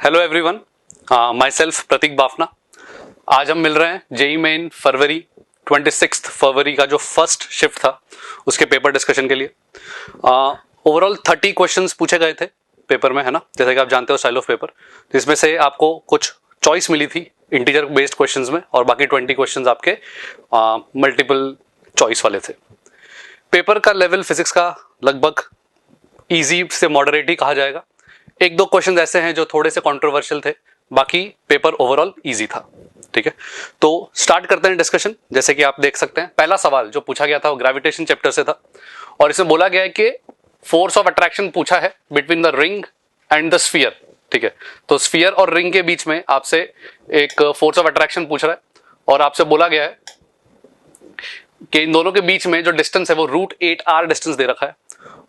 Hello everyone, my self प्रतीक बाफना। आज हम मिल रहे हैं जेई मेन फरवरी 26 फरवरी का जो फर्स्ट शिफ्ट था उसके पेपर डिस्कशन के लिए। ओवरऑल 30 क्वेश्चंस पूछे गए थे पेपर में, है ना, जैसे कि आप जानते हो स्टाइल ऑफ पेपर। जिसमें से आपको कुछ चॉइस मिली थी इंटीजर बेस्ड क्वेश्चंस में और बाकी 20 क्वेश्चंस आपके मल्टीपल चॉइस वाले थे। पेपर का लेवल फिजिक्स का लगभग इजी से मॉडरेट ही कहा जाएगा। एक दो क्वेश्चन ऐसे हैं जो थोड़े से कंट्रोवर्शियल थे, बाकी पेपर ओवरऑल इजी था। ठीक है, तो स्टार्ट करते हैं डिस्कशन। जैसे कि आप देख सकते हैं पहला सवाल जो पूछा गया था वो ग्रेविटेशन चैप्टर से था और इसमें बोला गया है कि फोर्स ऑफ अट्रैक्शन पूछा है between the ring and the sphere. ठीक है, तो स्फीयर और रिंग के बीच में आपसे एक फोर्स ऑफ अट्रैक्शन पूछ रहा है और आपसे बोला गया है कि इन दोनों के बीच में जो डिस्टेंस है वो √8r डिस्टेंस दे रखा है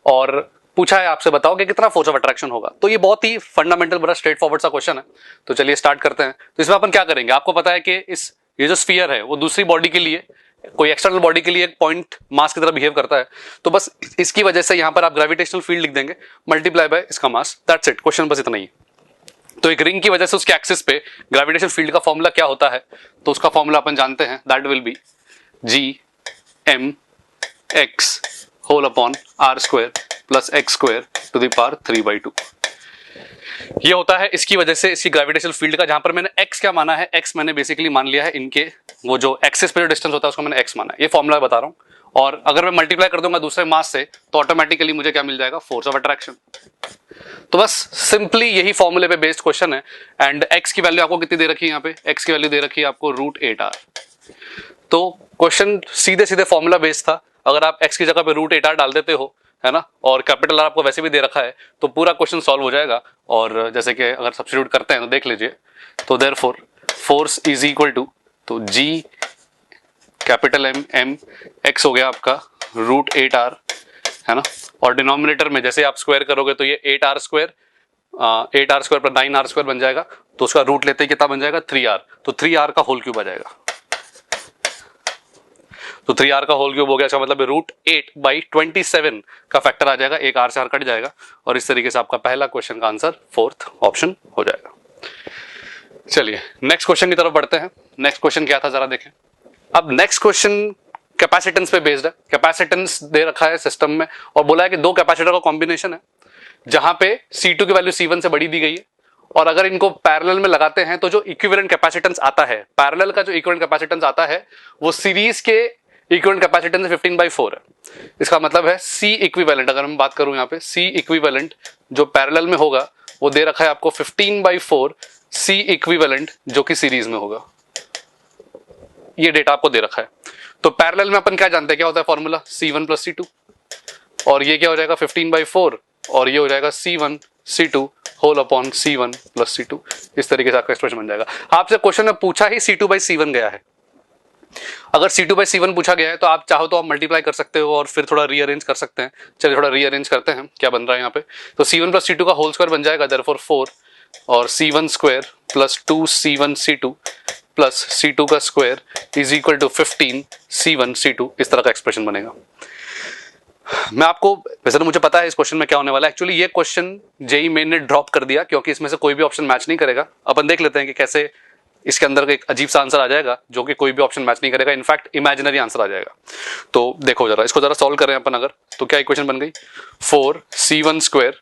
और पूछा है आपसे बताओ कि कितना फोर्स ऑफ अट्रैक्शन होगा। तो ये बहुत ही फंडामेंटल बड़ा स्ट्रेट फॉरवर्ड सा क्वेश्चन है। तो चलिए स्टार्ट करते हैं। तो इसमें अपन क्या करेंगे, आपको पता है कि ये जो स्फीयर है वो दूसरी बॉडी के लिए, कोई एक्सटर्नल बॉडी के लिए एक पॉइंट मास की तरह बिहेव करता है। तो बस इसकी वजह से यहां पर आप ग्रेविटेशनल फील्ड लिख देंगे मल्टीप्लाई बाय इसका मास, दैट्स इट। क्वेश्चन बस इतना ही। तो एक रिंग की वजह से उसके एक्सिस पे ग्रेविटेशन फील्ड का फॉर्मूला क्या होता है, तो उसका फॉर्मूला अपन जानते हैं, that will be Gmx whole upon r² plus x² to the power 3/2। ये होता है इसकी वजह से इसकी ग्रेविटेशनल फील्ड का, जहां पर मैंने x क्या माना है, x मैंने बेसिकली मान लिया है इनके वो जो एक्सिस पे जो डिस्टेंस होता है उसको मैंने x माना है। ये फॉर्मूला बता रहा हूं और अगर मैं मल्टीप्लाई कर दूंगा दूसरे मास से तो ऑटोमेटिकली मुझे क्या मिल जाएगा, फोर्स ऑफ अट्रैक्शन। तो बस सिंपली यही फॉर्मूले पे बेस्ड क्वेश्चन है। एंड x की वैल्यू आपको कितनी दे रखी है, यहाँ पे x की वैल्यू दे रखी है आपको √8r। तो क्वेश्चन सीधे सीधे फॉर्मूला बेस्ड था। अगर आप x की जगह पे √8r डाल देते हो, है ना, और कैपिटल R आपको वैसे भी दे रखा है तो पूरा क्वेश्चन सॉल्व हो जाएगा। और जैसे कि अगर सब्स्टिट्यूट करते हैं तो देख लीजिए, तो therefore force is equal to, तो G कैपिटल M x हो गया आपका √8r, है ना, और डिनोमिनेटर में जैसे आप स्क्वायर करोगे तो ये 8r² पर 9r² बन जाएगा। तो उसका रूट लेते ही कितना बन जाएगा, 3r। तो 3r का होल क्यूब आ जाएगा। तो 3r का होल क्यूब हो गया, इसका मतलब √8/27 का फैक्टर आ जाएगा, एक r से r कट जाएगा और इस तरीके से आपका पहला क्वेश्चन का आंसर फोर्थ ऑप्शन हो जाएगा। चलिए नेक्स्ट क्वेश्चन की तरफ बढ़ते हैं। नेक्स्ट क्वेश्चन क्या था जरा देखें। अब नेक्स्ट क्वेश्चन कैपेसिटेंस पे बेस्ड है। कैपेसिटेंस दे रखा है सिस्टम में और बोला है कि दो कैपेसिटर का कॉम्बिनेशन है जहां पे C2 की वैल्यू C1 से बड़ी दी गई है और अगर इनको पैरेलल में लगाते हैं तो जो इक्विवेलेंट कैपेसिटेंस आता है, पैरेलल का जो इक्विवेलेंट कैपेसिटेंस आता है वो सीरीज के इक्विवेलेंट कैपेसिटेंस 15/4 है। इसका मतलब है C इक्विवेलेंट, अगर मैं बात करूं यहाँ पे C इक्विवेलेंट जो पैरेलल में होगा वो दे रखा है आपको 15/4 C इक्विवेलेंट जो कि सीरीज में होगा। ये डेटा आपको दे रखा है। तो पैरेलल में अपन क्या जानते हैं, क्या होता है फॉर्मूला, C1 + C2 और ये क्या हो जाएगा 15/4 और ये हो जाएगा C1 C2 whole upon C1 + C2। इस तरीके से आपका एक्सप्रेशन बन जाएगा। आपसे क्वेश्चन में पूछा ही C2/C1 गया है। अगर C2/C1 पूछा गया है तो आप चाहो तो आप मल्टीप्लाई कर सकते हो और फिर थोड़ा रीअरेंज कर सकते हैं। चलिए थोड़ा रीअरेंज करते हैं क्या बन रहा है यहाँ पे। तो C1 + C2 का होल स्क्वायर बन जाएगा देयरफॉर 4 और C1² + 2C1 C2 plus C2 का square is equal to 15 C1 C2। इस तरह का एक्सप्रेशन बनेगा। मैं आपको, वैसे तो मुझे पता है इस क्वेश्चन में क्या होने वाला है। एक्चुअली ये क्वेश्चन जेई मेन ने ड्रॉप कर दिया क्योंकि इसमें से कोई भी ऑप्शन मैच नहीं करेगा। अपन देख लेते हैं कि कैसे इसके अंदर एक अजीब सा आंसर आ जाएगा जो कि कोई भी ऑप्शन मैच नहीं करेगा, इनफैक्ट इमेजिनरी आंसर आ जाएगा। तो देखो जरा, इसको जरा सॉल्व करें अपन अगर, तो क्या इक्वेशन बन गई, 4C1²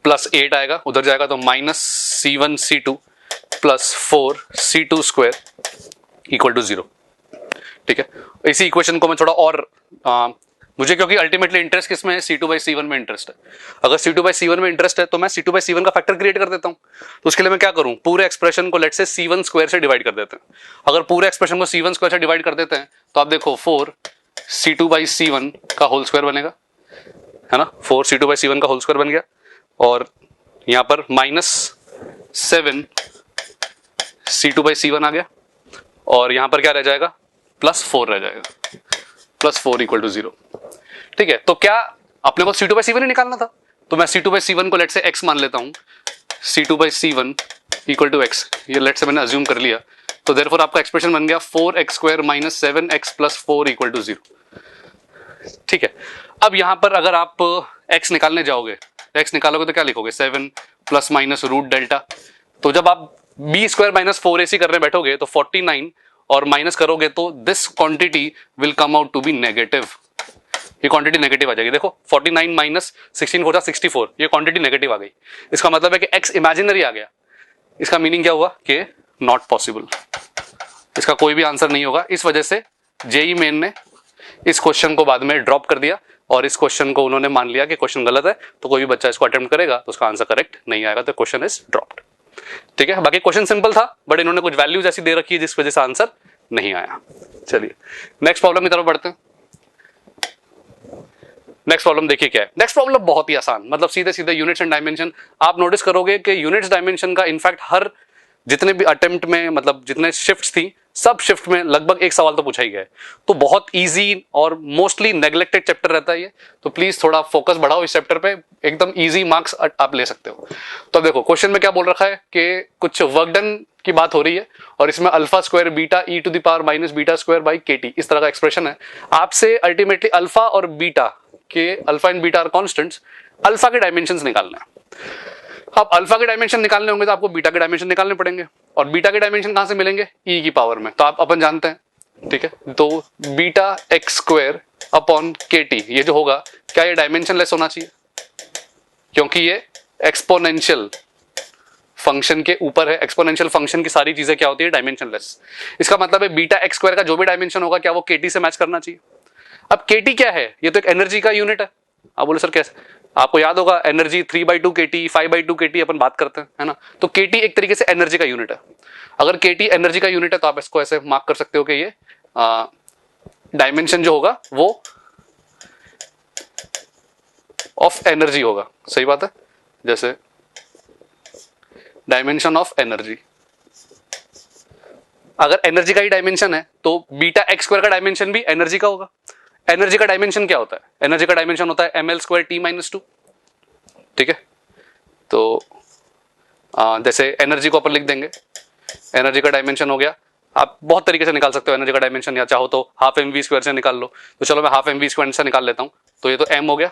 प्लस 8 आएगा, उधर जाएगा तो -C1 C2 plus 4C2² equal to 0। ठीक है, इसी इक्वेशन को मैं थोड़ा और मुझे क्योंकि अल्टीमेटली इंटरेस्ट किसमें है, C2/C1 में इंटरेस्ट है। अगर C2/C1 में इंटरेस्ट है तो मैं C2/C1 का फैक्टर क्रिएट कर देता हूं। तो उसके लिए मैं क्या करूं, पूरे एक्सप्रेशन को लेट से C1² से डिवाइड कर देते हैं। अगर पूरे एक्सप्रेशन को C1² से डिवाइड कर देते हैं तो आप देखो 4C2/C1 का होल स्क्वायर बनेगा, है ना, 4C2/C1 का होल स्क्वायर बन गया और यहां पर -7C2/C1 आ गया और यहां पर क्या रह जाएगा, +4 रह जाएगा, +4 इक्वल टू 0। ठीक है, तो क्या अपने को C2/C1 ही निकालना था, तो मैं C2/C1 को लेट से x मान लेता हूं, C2/C1 इक्वल टू x, ये लेट से मैंने अज्यूम कर लिया। तो देयरफॉर आपका एक्सप्रेशन बन गया 4x² - 7x + 4 इक्वल टू 0। ठीक है, अब यहां पर अगर आप x निकालने जाओगे, x निकालोगे तो क्या लिखोगे, 7 प्लस माइनस रूट डेल्टा। तो जब आप बी स्क्वायर माइनस 4ac करने बैठोगे तो 49 और माइनस करोगे तो this quantity will come out to be negative. ये क्वांटिटी नेगेटिव आ जाएगी। देखो 49 माइनस 16 होता 64, ये क्वांटिटी नेगेटिव आ गई। इसका मतलब है कि x इमेजिनरी आ गया। इसका मीनिंग क्या हुआ कि नॉट पॉसिबल, इसका कोई भी आंसर नहीं होगा। इस वजह से जेई मेन ने इस क्वेश्चन को बाद में ड्रॉप कर दिया और इस क्वेश्चन को उन्होंने मान लिया कि क्वेश्चन गलत है, तो कोई भी बच्चा इसको अटेम्प्ट करेगा तो उसका आंसर करेक्ट नहीं आएगा, तो क्वेश्चन इज ड्रॉप्ड। ठीक है, बाकी क्वेश्चन सिंपल था बट इन्होंने कुछ वैल्यूज ऐसी दे रखी है जिस वजह से आंसर नहीं आया। चलिए नेक्स्ट प्रॉब्लम की तरफ बढ़ते हैं। नेक्स्ट प्रॉब्लम देखिए क्या है। नेक्स्ट प्रॉब्लम बहुत ही आसान, मतलब सीधे सीधे यूनिट्स एंड डायमेंशन। आप नोटिस करोगे कि यूनिट्स डायमेंशन का इनफैक्ट हर जितने भी अटेम्प्ट में, मतलब जितने शिफ्ट्स थी, सब शिफ्ट में लगभग एक सवाल तो पूछा ही गया है। तो बहुत इजी और मोस्टली नेग्लेक्टेड चैप्टर रहता है ये, तो प्लीज थोड़ा फोकस बढ़ाओ इस चैप्टर पे, एकदम इजी मार्क्स आप ले सकते हो। तो देखो क्वेश्चन में क्या बोल रखा है कि कुछ वर्क डन की बात हो रही है और इसमें alpha square beta E to the power minus beta square by KT, इस तरह का एक्सप्रेशन है। आपसे अल्टीमेटली अल्फा और बीटा के, alpha and beta are constants, alpha के डायमेंशंस निकालना है। अब अल्फा के डायमेंशन निकालने होंगे तो आपको बीटा के डायमेंशन निकालने पड़ेंगे, और बीटा के डायमेंशन कहां से मिलेंगे, ई की पावर में, तो आप अपन जानते हैं। ठीक है, तो बीटा एक्स स्क्वायर अपॉन के टी, ये जो होगा क्या ये डायमेंशन लेस होना चाहिए, क्योंकि ये एक्सपोनेंशियल फंक्शन के ऊपर है। एक्सपोनेंशियल फंक्शन की सारी चीजें क्या होती है, डायमेंशन लेस। इसका मतलब है बीटा एक्स स्क्वायर का जो भी डायमेंशन होगा क्या वो केटी से मैच करना चाहिए। अब केटी क्या है, ये तो एक एनर्जी का यूनिट है। आप बोले सर कैसे, आपको याद होगा एनर्जी 3/2 केटी 5/2 केटी अपन बात करते हैं, है ना। तो केटी एक तरीके से एनर्जी का यूनिट है। अगर केटी एनर्जी का यूनिट है तो आप इसको ऐसे मार्क कर सकते हो कि ये डायमेंशन जो होगा वो ऑफ एनर्जी होगा। सही बात है, जैसे डायमेंशन ऑफ एनर्जी, अगर एनर्जी का ही डायमेंशन है तो बीटा एक्स स्क्वायर का डायमेंशन भी एनर्जी का होगा। एनर्जी का डायमेंशन क्या होता है, एनर्जी का डायमेंशन होता है ml स्क्वायर t माइनस 2। ठीक है, तो जैसे एनर्जी को अपन लिख देंगे, एनर्जी का डायमेंशन हो गया, आप बहुत तरीके से निकाल सकते हो एनर्जी का डायमेंशन, या चाहो तो हाफ एम वी स्क्वायर से निकाल लो। तो चलो मैं हाफ एम वी स्क्वायर से निकाल लेता हूं, तो ये तो m हो गया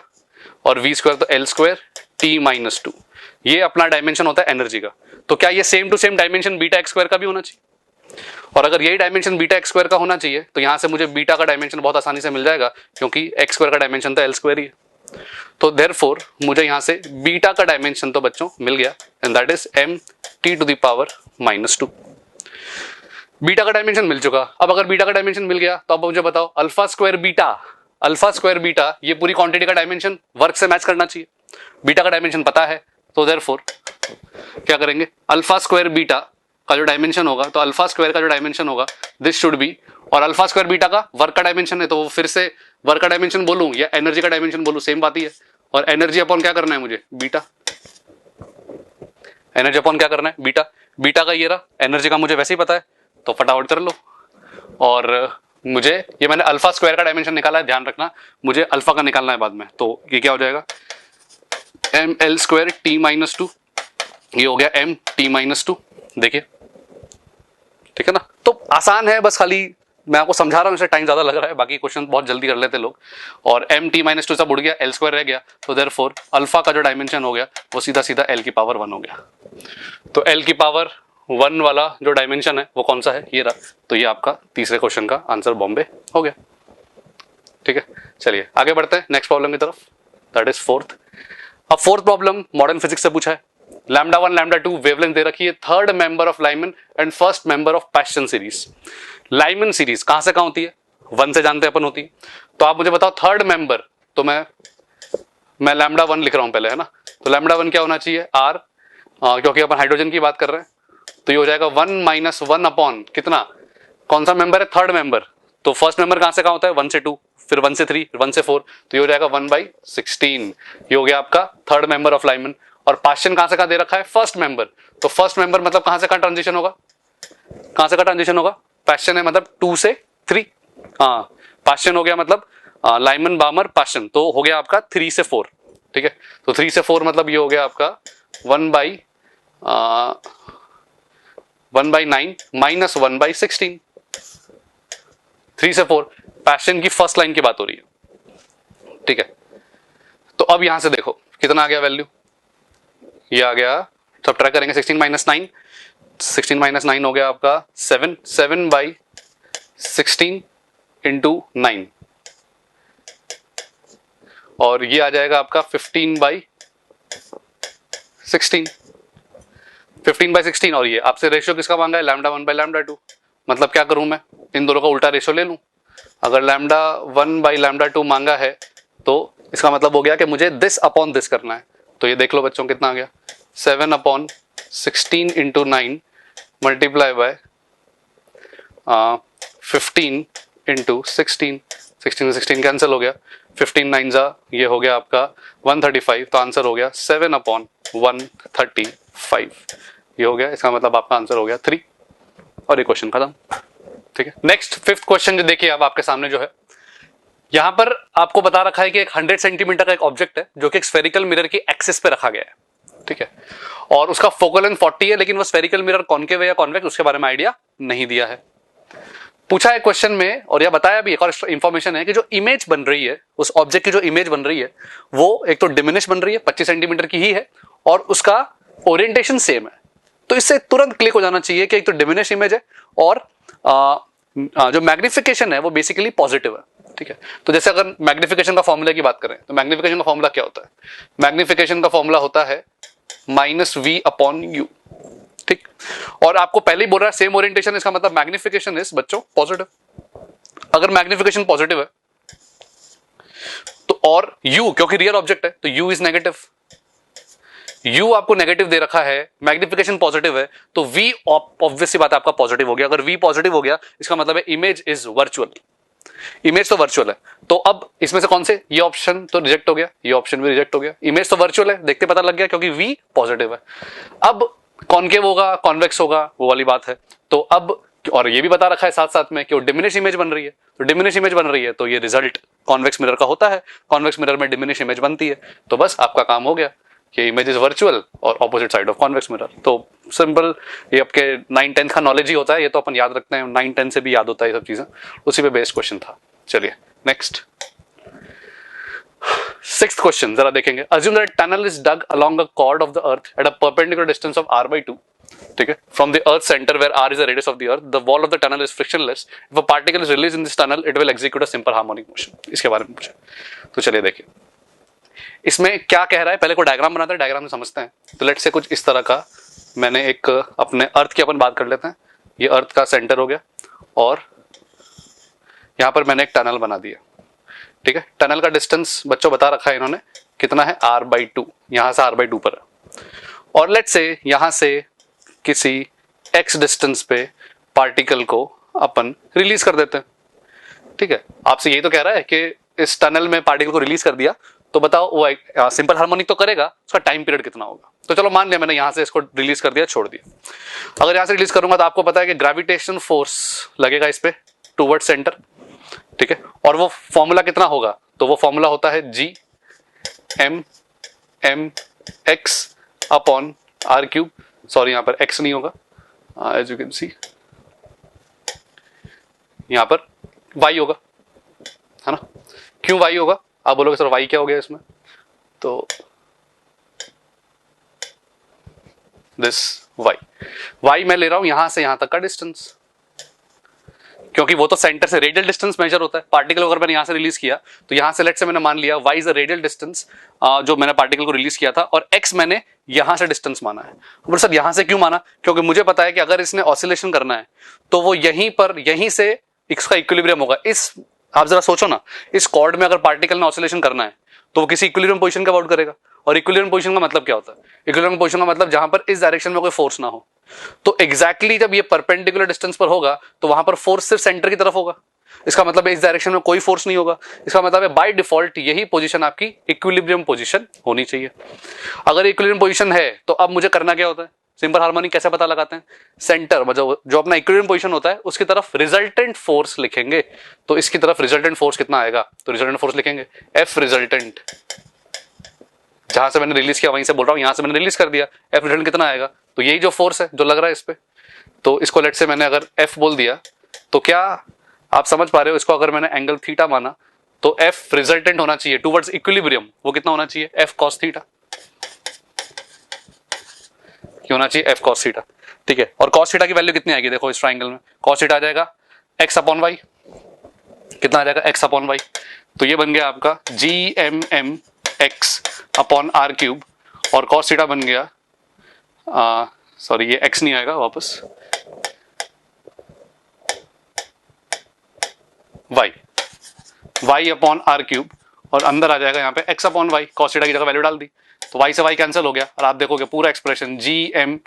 और v स्क्वायर तो l स्क्वायर t माइनस 2, ये अपना डायमेंशन होता है एनर्जी का। तो क्या ये same to same dimension beta X square का भी होना चाहिए, और अगर यही डायमेंशन बीटा एक्स स्क्वायर का होना चाहिए तो यहां से मुझे बीटा का डायमेंशन बहुत आसानी से मिल जाएगा, क्योंकि एक्स स्क्वायर का डायमेंशन तो एल स्क्वायर ही है। तो देयरफॉर मुझे यहां से बीटा का डायमेंशन तो बच्चों मिल गया, and that is m t to the power minus 2। Beta का डायमेंशन मिल चुका। अब अगर बीटा का डायमेंशन मिल गया तो अब मुझे बताओ अल्फा स्क्वायर बीटा, ये पूरी क्वांटिटी का डायमेंशन वर्क से मैच करना चाहिए। बीटा का डायमेंशन पता है, तो देयरफॉर क्या करेंगे, अल्फा स्क्वायर बीटा का जो डायमेंशन होगा, तो अल्फा स्क्वायर का जो डायमेंशन होगा दिस शुड बी, और अल्फा स्क्वायर बीटा का वर्क का डायमेंशन है, तो वो फिर से वर्क का डायमेंशन बोलूं या एनर्जी का डायमेंशन बोलूं सेम बात ही है। और एनर्जी अपॉन क्या करना है मुझे, बीटा, एनर्जी अपॉन क्या करना है, बीटा। बीटा का ये रहा, एनर्जी का मुझे वैसे ही पता है तो फटाफट कर लो। और मुझे ये मैंने अल्फा स्क्वायर का डायमेंशन निकाला है, ध्यान रखना मुझे अल्फा का निकालना है बाद में, तो ये क्या हो जाएगा ml स्क्वायर t माइनस 2, ये हो गया m t माइनस 2। देखिए ठीक है ना, तो आसान है, बस खाली मैं आपको समझा रहा हूं, इससे टाइम ज्यादा लग रहा है, बाकी क्वेश्चन बहुत जल्दी कर लेते लोग। और m t माइनस 2 सब उड़ गया, l स्क्वायर रह गया, तो देयरफॉर अल्फा का जो डायमेंशन हो गया वो सीधा सीधा l की पावर 1 हो गया। तो l की पावर 1 वाला जो डायमेंशन है वो कौन सा है, ये रहा। तो ये आपका तीसरे क्वेश्चन का आंसर बॉम्बे हो गया। ठीक है, चलिए आगे बढ़ते हैं नेक्स्ट प्रॉब्लम की तरफ, दैट इज फोर्थ। अब फोर्थ प्रॉब्लम मॉडर्न फिजिक्स से पूछा है। लैम्डा 1 लैम्डा 2 वेवलेंथ दे रखी है, third member of Lyman and first member of passion series. Lyman series कहां से कहां होती है, 1 से जानते हैं अपन होती है। तो आप मुझे बताओ थर्ड मेंबर, तो मैं लैम्डा 1 लिख रहा हूं पहले, है ना। तो लैम्डा 1 क्या होना चाहिए, आर, क्योंकि अपन हाइड्रोजन की बात कर रहे हैं, तो ये हो जाएगा 1 माइनस 1 अपॉन कितना, कौन सा मेंबर है, थर्ड मेंबर। तो फर्स्ट मेंबर कहां से कहां होता है, 1 से 2, फिर 1 से 3, 1 से 4, तो ये हो जाएगा 1/16। ये हो गया आपका थर्ड मेंबर ऑफ लाइमन। और पास्चन कहां से कहां दे रखा है, फर्स्ट मेंबर। तो फर्स्ट मेंबर मतलब कहां से कहां ट्रांजिशन होगा, कहां से कहां ट्रांजिशन होगा, पास्चन है मतलब 2 से 3, हाँ पास्चन हो गया मतलब लाइमन बामर पास्चन, तो हो गया आपका 3 से 4। ठीक है, तो 3 से 4 मतलब ये हो गया आपका 1/9 माइनस 1/16। 3 से 4 पैशन की फर्स्ट लाइन की बात हो रही है। ठीक है, तो अब यहां से देखो कितना आ गया वैल्यू, ये आ गया, सब ट्राई करेंगे 16 माइनस 9, 16 माइनस 9 हो गया आपका 7, 7 बाई 16 इंटू 9, और ये आ जाएगा आपका 15 बाई 16, 15 बाई 16। और ये आपसे रेशियो किसका मांगा है, लैम्डा 1 बाई लैम्डा 2। मतलब क्या करूं मैं, इन दोनों का उल्टा रेशियो ले लूं। अगर लैम्डा 1 बाई लैम्डा 2 मांगा है तो इसका मतलब हो गया कि मुझे दिस अपॉन दिस करना है। तो ये देख लो बच्चों कितना आ गया, 7 upon 16 into 9 multiply by 15 into 16, 16 से 16 कैंसिल हो गया, 15 9 जा ये हो गया आपका 135। तो आंसर हो गया 7 अपॉन 135, ये हो गया। इसका मतलब आपका आंसर हो गया 3, और ये क्वेश्चन खत्म। ठीक है, नेक्स्ट 5th क्वेश्चन जो देखिए अब आपके सामने जो है, यहां पर आपको बता रखा है कि एक 100 सेंटीमीटर का एक ऑब्जेक्ट है जो कि एक स्फेरिकल मिरर की एक्सिस पे रखा गया है। ठीक है, और उसका फोकल लेंथ 40 है, लेकिन वो स्फेरिकल मिरर कॉनकेव है या कॉन्वेक्स उसके बारे में आइडिया नहीं दिया है। पूछा है क्वेश्चन में, और यह बताया भी, एक और इंफॉर्मेशन है कि जो इमेज बन रही है, उस ऑब्जेक्ट की जो इमेज बन रही है वो एक तो डिमिनिश बन रही है, 25 सेंटीमीटर की ही है, और उसका ओरिएंटेशन सेम है। तो इससे तुरंत क्लिक हो जाना चाहिए कि एक तो डिमिनिश इमेज है और जो मैग्निफिकेशन है वो बेसिकली पॉजिटिव है। ठीक है, तो जैसे अगर मैग्निफिकेशन का फॉर्मूला की बात करें तो मैग्निफिकेशन का फॉर्मूला क्या होता है, मैग्निफिकेशन का फॉर्मूला होता है -v अपॉन यू। ठीक, और आपको पहले ही बोल रहा है सेम ओरिएंटेशन, इसका मतलब मैग्निफिकेशन इज बच्चों पॉजिटिव। अगर मैग्निफिकेशन पॉजिटिव है तो, और u क्योंकि रियल ऑब्जेक्ट है तो u इज नेगेटिव, u आपको नेगेटिव दे रखा है, मैग्निफिकेशन पॉजिटिव है, तो v ऑब्वियसली बात है आपका पॉजिटिव हो गया। अगर v पॉजिटिव हो गया इसका मतलब है इमेज इज वर्चुअल, इमेज तो वर्चुअल है। तो अब इसमें से कौन से, ये ऑप्शन तो रिजेक्ट हो गया, ये ऑप्शन भी रिजेक्ट हो गया, इमेज तो वर्चुअल है, देखते पता लग गया क्योंकि v पॉजिटिव है। अब कॉनकेव होगा कॉन्वेक्स होगा वो वाली बात है। तो अब, और ये भी बता रखा है साथ साथ में कि वो डिमिनिश इमेज बन रही है, तो डिमिनिश इमेज बन रही है तो ये रिजल्ट कॉन्वेक्स मिरर का होता है, कॉन्वेक्स मिरर में डिमिनिश इमेज बनती है। तो बस आपका काम हो गया कि इमेज इज वर्चुअल और opposite side of convex mirror. तो सिंपल, ये आपके 9-10 का नॉलेज ही होता है, ये तो अपन याद रखते हैं, 9-10 से भी याद होता है ये सब चीजें, उसी पे बेस्ड क्वेश्चन था। चलिए नेक्स्ट 6th क्वेश्चन जरा देखेंगे। Assume that tunnel is dug along a chord of the earth at a perpendicular distance of r/2। ठीक है, from the earth centre where r is the radius of the earth, the wall of the tunnel is frictionless, if a particle is release in this tunnel it will execute a simple harmonic motion. इसके बारे में पूछा, तो चलिए देखिए इसमें क्या कह रहा है, पहले को डायग्राम बनाते हैं, डायग्राम में समझते हैं। तो लेट्स से कुछ इस तरह का, मैंने एक अपने अर्थ की अपन बात कर लेते हैं, ये अर्थ का सेंटर हो गया और यहां पर मैंने एक टनल बना दिया। ठीक है, टनल का डिस्टेंस बच्चों बता रखा है इन्होंने कितना है, r/2, यहां से r/2 पर है। और लेट्स से यहां से किसी x डिस्टेंस पे पार्टिकल को अपन रिलीज कर देते हैं। ठीक है, आपसे यही तो कह रहा है कि इस टनल में पार्टिकल को रिलीज कर दिया, तो बताओ वो सिंपल हार्मोनिक तो करेगा, उसका टाइम पीरियड कितना होगा। तो चलो मान लिया मैंने यहां से इसको रिलीज कर दिया, छोड़ दिया। अगर यहां से रिलीज करूंगा तो आपको पता है कि ग्रेविटेशन फोर्स लगेगा इस पे टूवर्ड सेंटर। ठीक है, और वो फॉर्मूला कितना होगा, तो वो फॉर्मूला होता है G(m(x) अपॉन r³। सॉरी यहां पर x नहीं होगा, एज यू कैन सी यहां पर y होगा, है ना। क्यों y होगा, आप बोलोगे सर y क्या हो गया इसमें, तो दिस y मैं ले रहा हूं यहां से यहां तक का डिस्टेंस, क्योंकि वो तो सेंटर से रेडियल डिस्टेंस मेजर होता है। पार्टिकल अगर मैंने यहां से रिलीज किया तो यहां से लेट से मैंने मान लिया y is a radial distance जो मैंने पार्टिकल को रिलीज किया था, और x मैंने यहां से डिस्टेंस माना है। पर सर यहां से क्यों माना, क्योंकि मुझे पता है कि अगर इसने ऑसिलेशन करना है तो वो यहीं से इसका इक्विलिब्रियम होगा। इस, आप जरा सोचो ना, इस कॉर्ड में अगर पार्टिकल ने ऑसिलेशन करना है तो वो किसी इक्विलिब्रियम पोजीशन का अबाउट करेगा, और इक्विलिब्रियम पोजीशन का मतलब क्या होता है, इक्विलिब्रियम पोजीशन का मतलब जहां पर इस डायरेक्शन में कोई फोर्स ना हो। तो एग्जैक्टली जब ये परपेंडिकुलर डिस्टेंस पर होगा तो वहां पर फोर्स सिर्फ सेंटर की तरफ होगा, इसका मतलब है इस डायरेक्शन में कोई फोर्स नहीं होगा। इसका मतलब है बाय डिफॉल्ट यही पोजीशन आपकी इक्विलिब्रियम पोजीशन होनी चाहिए। अगर इक्विलिब्रियम पोजीशन है तो अब मुझे करना क्या होता है, सिंपल हार्मोनिक कैसे पता लगाते हैं, सेंटर मतलब जो अपना इक्विलिब्रियम पोजीशन होता है उसकी तरफ रिजल्टेंट फोर्स लिखेंगे। तो इसकी तरफ रिजल्टेंट फोर्स कितना आएगा, तो रिजल्टेंट फोर्स लिखेंगे F रिजल्टेंट, जहां से मैंने रिलीज किया वहीं से बोल रहा हूं, यहां से मैंने रिलीज कर दिया, F रिजल्टेंट कितना आएगा, तो यही जो फोर्स है जो लग रहा है इस पे। तो इसको लेट से मैंने अगर F बोल दिया तो क्या आप समझ पा रहे हो, इसको अगर मैंने एंगल थीटा माना तो F रिजल्टेंट होना चाहिए टुवर्ड्स इक्विलिब्रियम, वो कितना होना चाहिए F cos थीटा। ये होना चाहिए एफ कॉस थीटा, ठीक है। और कॉस थीटा की वैल्यू कितनी आएगी, देखो इस ट्राइंगल में कॉस थीटा आ जाएगा एक्स अपॉन वाई, कितना आ जाएगा एक्स अपॉन वाई। तो ये बन गया आपका G M M X upon R cube, और कॉस थीटा बन गया सॉरी ये एक्स नहीं आएगा वापस, Y, Y upon R cube, और अंदर आ जाएगा यहाँ पे X upon Y, cos theta की जगह वैल्यू डाल दी तो वाई से वाई कैंसिल हो गया, और आप देखोगे पूरा expression G M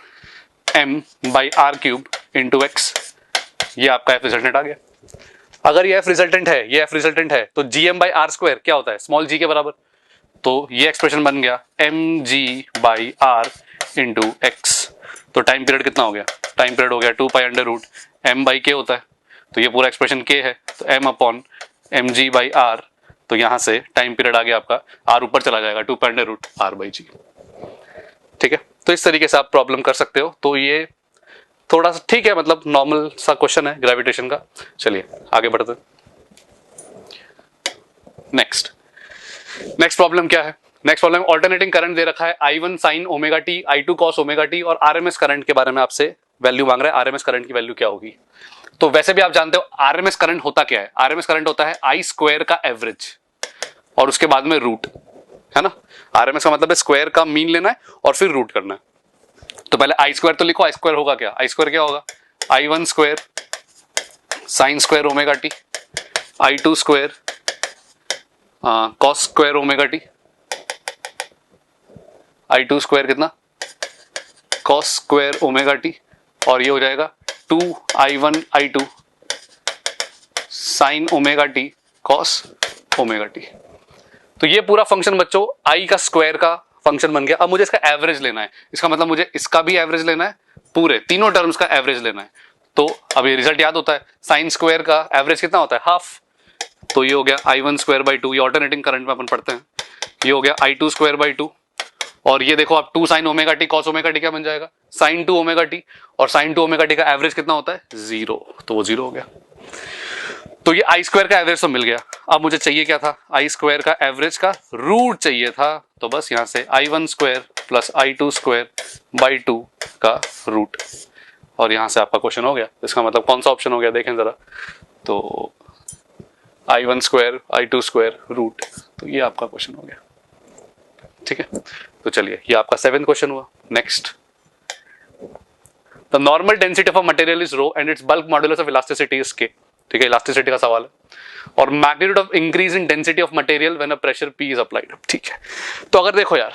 M by R cube into X, ये आपका एफ रिजल्टेंट आ गया। अगर ये एफ रिजल्टेंट है, ये एफ रिजल्टेंट है, तो G M by R square क्या होता है, स्मॉल जी के बराबर। तो ये एक्सप्रेशन बन गया M G by R into X. तो टाइम पीरियड कितना हो गया, टाइम पीरियड हो गया 2 pi under root M by K होता है, तो ये पूरा एक्सप्रेशन के है, तो M upon M G by R, तो यहां से टाइम पीरियड आ गया आपका, आर ऊपर चला जाएगा 2 pi under root R by G, ठीक है। तो इस तरीके से आप प्रॉब्लम कर सकते हो। तो ये थोड़ा सा ठीक है, मतलब नॉर्मल सा क्वेश्चन है ग्रेविटेशन का। चलिए आगे बढ़ते हैं। नेक्स्ट प्रॉब्लम क्या है, नेक्स्ट प्रॉब्लम ऑल्टरनेटिंग करंट दे रखा है I1 sin omega T, I2 cos omega T, और आरएमएस करंट के बारे में आपसे वैल्यू मांग रहा है, आरएमएस करंट की वैल्यू क्या होगी। तो वैसे भी आप जानते हो आरएमएस करंट होता क्या है, आरएमएस करंट होता है आई स्क्वायर का एवरेज और उसके बाद में रूट, है ना। आरएमएस का मतलब है स्क्वायर का मीन लेना है और फिर रूट करना है। तो पहले आई स्क्वायर तो लिखो, आई स्क्वायर होगा क्या, आई स्क्वायर क्या होगा I1 square sine square omega T, I2 square cos square omega T, I2 square कितना कॉस स्क्वायर ओमेगा टी, और ये हो जाएगा 2I1 I2 sine omega T cos omega T. तो ये पूरा फंक्शन बच्चों आई का स्क्वायर का फंक्शन बन गया। अब मुझे इसका एवरेज लेना है, इसका मतलब मुझे इसका भी एवरेज लेना है, पूरे तीनों टर्म्स का एवरेज लेना है। तो अब ये रिजल्ट याद होता है, साइन स्क्वायर का एवरेज कितना होता है हाफ, तो ये हो गया I1 स्क्वायर बाई 2, ये ऑल्टरनेटिंग करंट में अपन पढ़ते हैं, ये हो गया I2 स्क्वायर बाई 2, और ये देखो आप 2 sine omega T cos omega T क्या बन जाएगा साइन 2 ओमेगा टी, और साइन 2 ओमेगा टी का एवरेज कितना होता है 0, तो वो 0 हो गया। तो ये आई स्क्वायर का एवरेज तो मिल गया। अब मुझे चाहिए क्या था, आई स्क्वायर का एवरेज का रूट चाहिए था, तो बस यहां से I1 square plus I2 square by 2 का रूट, और यहां से आपका क्वेश्चन हो गया। इसका मतलब कौन सा ऑप्शन हो गया देखें जरा, तो I1 square I2 square root, तो ये आपका क्वेश्चन हो गया, ठीक है। तो चलिए ये आपका 7th क्वेश्चन हुआ। Next, the normal density of a material is rho and its bulk modulus of elasticity is K, ठीक है, इलास्टिसिटी का सवाल है। और magnitude of increase in density of material when a pressure P is applied, ठीक है। तो अगर देखो यार,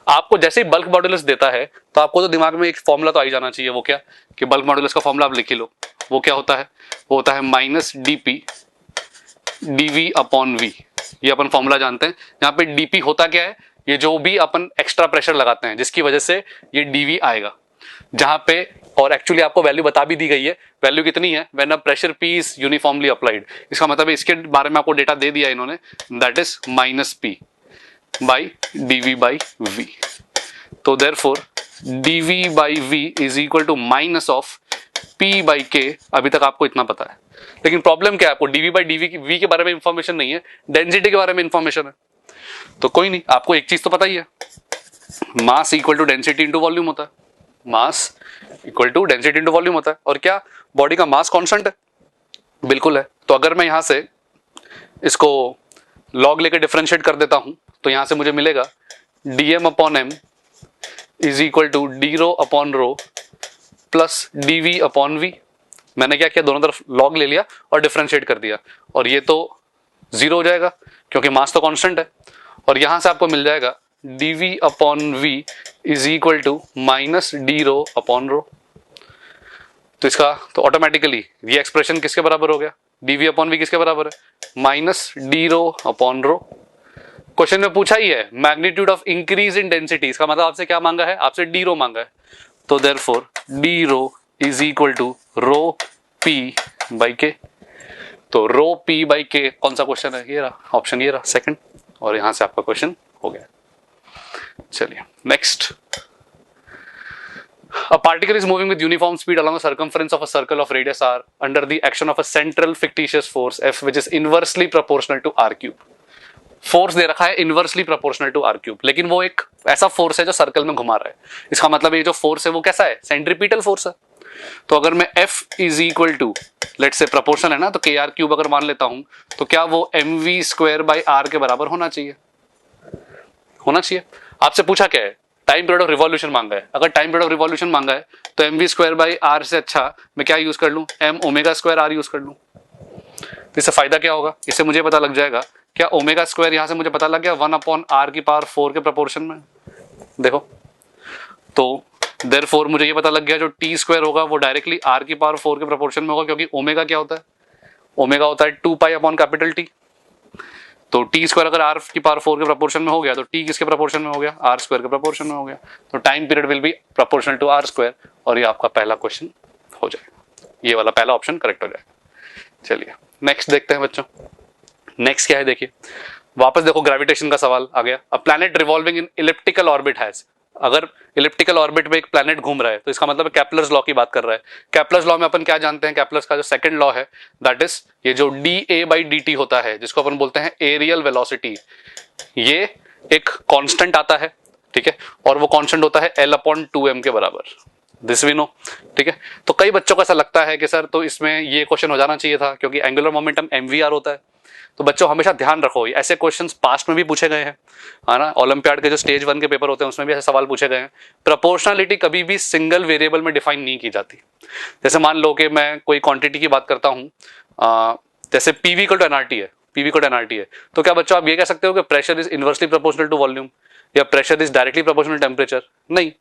आपको जैसे ही बल्क मॉडुलस देता है तो आपको तो दिमाग में एक फॉर्मूला तो आ ही जाना चाहिए, वो क्या कि बल्क मॉडुलस का फॉर्मूला आप लिख ही लो। वो क्या होता है, वो होता है minus dP dV upon V, ये अपन फॉर्मूला जानते हैं। यहाँ पे dP होता क्या है, ये जो भी अपन एक्स्ट्रा प्रेशर लगाते हैं जिसकी वजह से ये dV आएगा, जहां पे और एक्चुअली आपको वैल्यू बता भी दी गई है, वैल्यू कितनी है when a pressure P is uniformly applied. इसका मतलब इसके बारे में आपको डेटा दे दिया इन्होंने, that is minus P by dV by V। तो therefore dV by V is equal to minus of P by K। अभी तक आपको इतना पता है, लेकिन प्रॉब्लम क्या है, आपको dV बाई V के बारे में इंफॉर्मेशन नहीं है, डेंसिटी के बारे में इंफॉर्मेशन है। तो कोई नहीं, आपको एक चीज तो पता ही है, mass equal to density into volume होता है, mass equal to density into volume होता है। और क्या बॉडी का मास कांस्टेंट है, बिल्कुल है। तो अगर मैं यहां से इसको लॉग लेकर डिफरेंशिएट कर देता हूं तो यहां से मुझे मिलेगा dm upon m is equal to d rho upon rho plus dv upon v। मैंने क्या किया, दोनों तरफ लॉग ले लिया और डिफरेंशिएट कर दिया, और ये तो 0 हो जाएगा क्योंकि मास तो कांस्टेंट है। और यहां से आपको मिल जाएगा dv upon v is equal to minus D rho upon rho. तो इसका तो ऑटोमेटिकली ये एक्सप्रेशन किसके बराबर हो गया, dv अपॉन v किसके बराबर है माइनस डी रो अपॉन रो। क्वेश्चन में पूछा ही है magnitude of increase in density, इसका मतलब आपसे क्या मांगा है, आपसे डी रो मांगा है। तो therefore D rho is equal to rho p by K. तो रो p बाई के कौन सा क्वेश्चन है, ये रहा ऑप्शन, ये रहा सेकंड, और यहां से आपका क्वेश्चन हो गया। चलिए next, a particle is moving with uniform speed along the circumference of a circle of radius r under the action of a central fictitious force F which is inversely proportional to r cube। Force दे रखा है inversely proportional to R cube, लेकिन वो एक ऐसा force है जो circle में घुमा रहा है। इसका मतलब ये जो फोर्स है वो कैसा है, सेंट्रीपिटल फोर्स है। तो अगर मैं F is equal to let say proportion है ना, तो के आर क्यूब अगर मान लेता हूं तो क्या वो M V square by R के बराबर होना चाहिए, होना चाहिए। आपसे पूछा क्या है, टाइम पीरियड ऑफ रिवॉल्यूशन मांगा है। अगर टाइम पीरियड ऑफ रिवॉल्यूशन मांगा है तो M V square by R से अच्छा मैं क्या यूज कर लूं, M omega square R use कर लूं। इससे फायदा क्या होगा, इससे मुझे पता लग जाएगा क्या ओमेगा स्क्वायर यहां से मुझे पता लग गया 1/r की पावर 4 के प्रोपोर्शन में, देखो। तो देयरफॉर मुझे ये पता लग गया जो टी स्क्वायर होगा वो डायरेक्टली r की पावर 4 के प्रोपोर्शन में होगा, क्योंकि ओमेगा क्या होता है, ओमेगा होता है 2 पाई अपॉन कैपिटल टी। तो टी स्क्वायर अगर r की पावर 4 के प्रोपोर्शन में हो गया तो t किसके प्रोपोर्शन में हो गया, r स्क्वायर के प्रोपोर्शन में हो गया। तो time period will be proportional to r square, और ये आपका पहला क्वेश्चन हो जाएगा, ये वाला पहला ऑप्शन करेक्ट हो जाएगा। चलिए नेक्स्ट देखते हैं बच्चों। नेक्स्ट क्या है, देखिए वापस देखो ग्रेविटेशन का सवाल आ गया। A planet revolving in elliptical orbit has, अगर इलिप्टिकल ऑर्बिट में एक प्लैनेट घूम रहा है तो इसका मतलब केपलर्स लॉ की बात कर रहा है। केपलर्स लॉ में अपन क्या जानते हैं, केपलर्स का जो सेकंड लॉ है दैट इज ये जो dA/dt होता है, जिसको अपन बोलते हैं एरियल वेलोसिटी, ये एक कांस्टेंट आता है, ठीक है, और वो कांस्टेंट होता है L/2m के बराबर, दिस वी नो, ठीक है। तो कई बच्चों को ऐसा लगता है कि सर तो इसमें ये क्वेश्चन हो जाना चाहिए था क्योंकि एंगुलर मोमेंटम mvr होता है। तो बच्चों हमेशा ध्यान रखो ऐसे क्वेश्चंस पास्ट में भी पूछे गए हैं, है ना, ओलंपियाड के जो स्टेज 1 के पेपर होते हैं उसमें भी ऐसे सवाल पूछे गए हैं। प्रोपोर्शनलिटी कभी भी सिंगल वेरिएबल में डिफाइन नहीं की जाती। जैसे मान लो कि मैं कोई क्वांटिटी की बात करता हूँ, जैसे पीवी इक्वल टू एनआरटी है, पीवी इक्वल टू एनआरटी है, तो क्या बच्चों आप ये कह सकते हो कि pressure is inversely proportional to volume या pressure is directly proportional temperature? नहीं,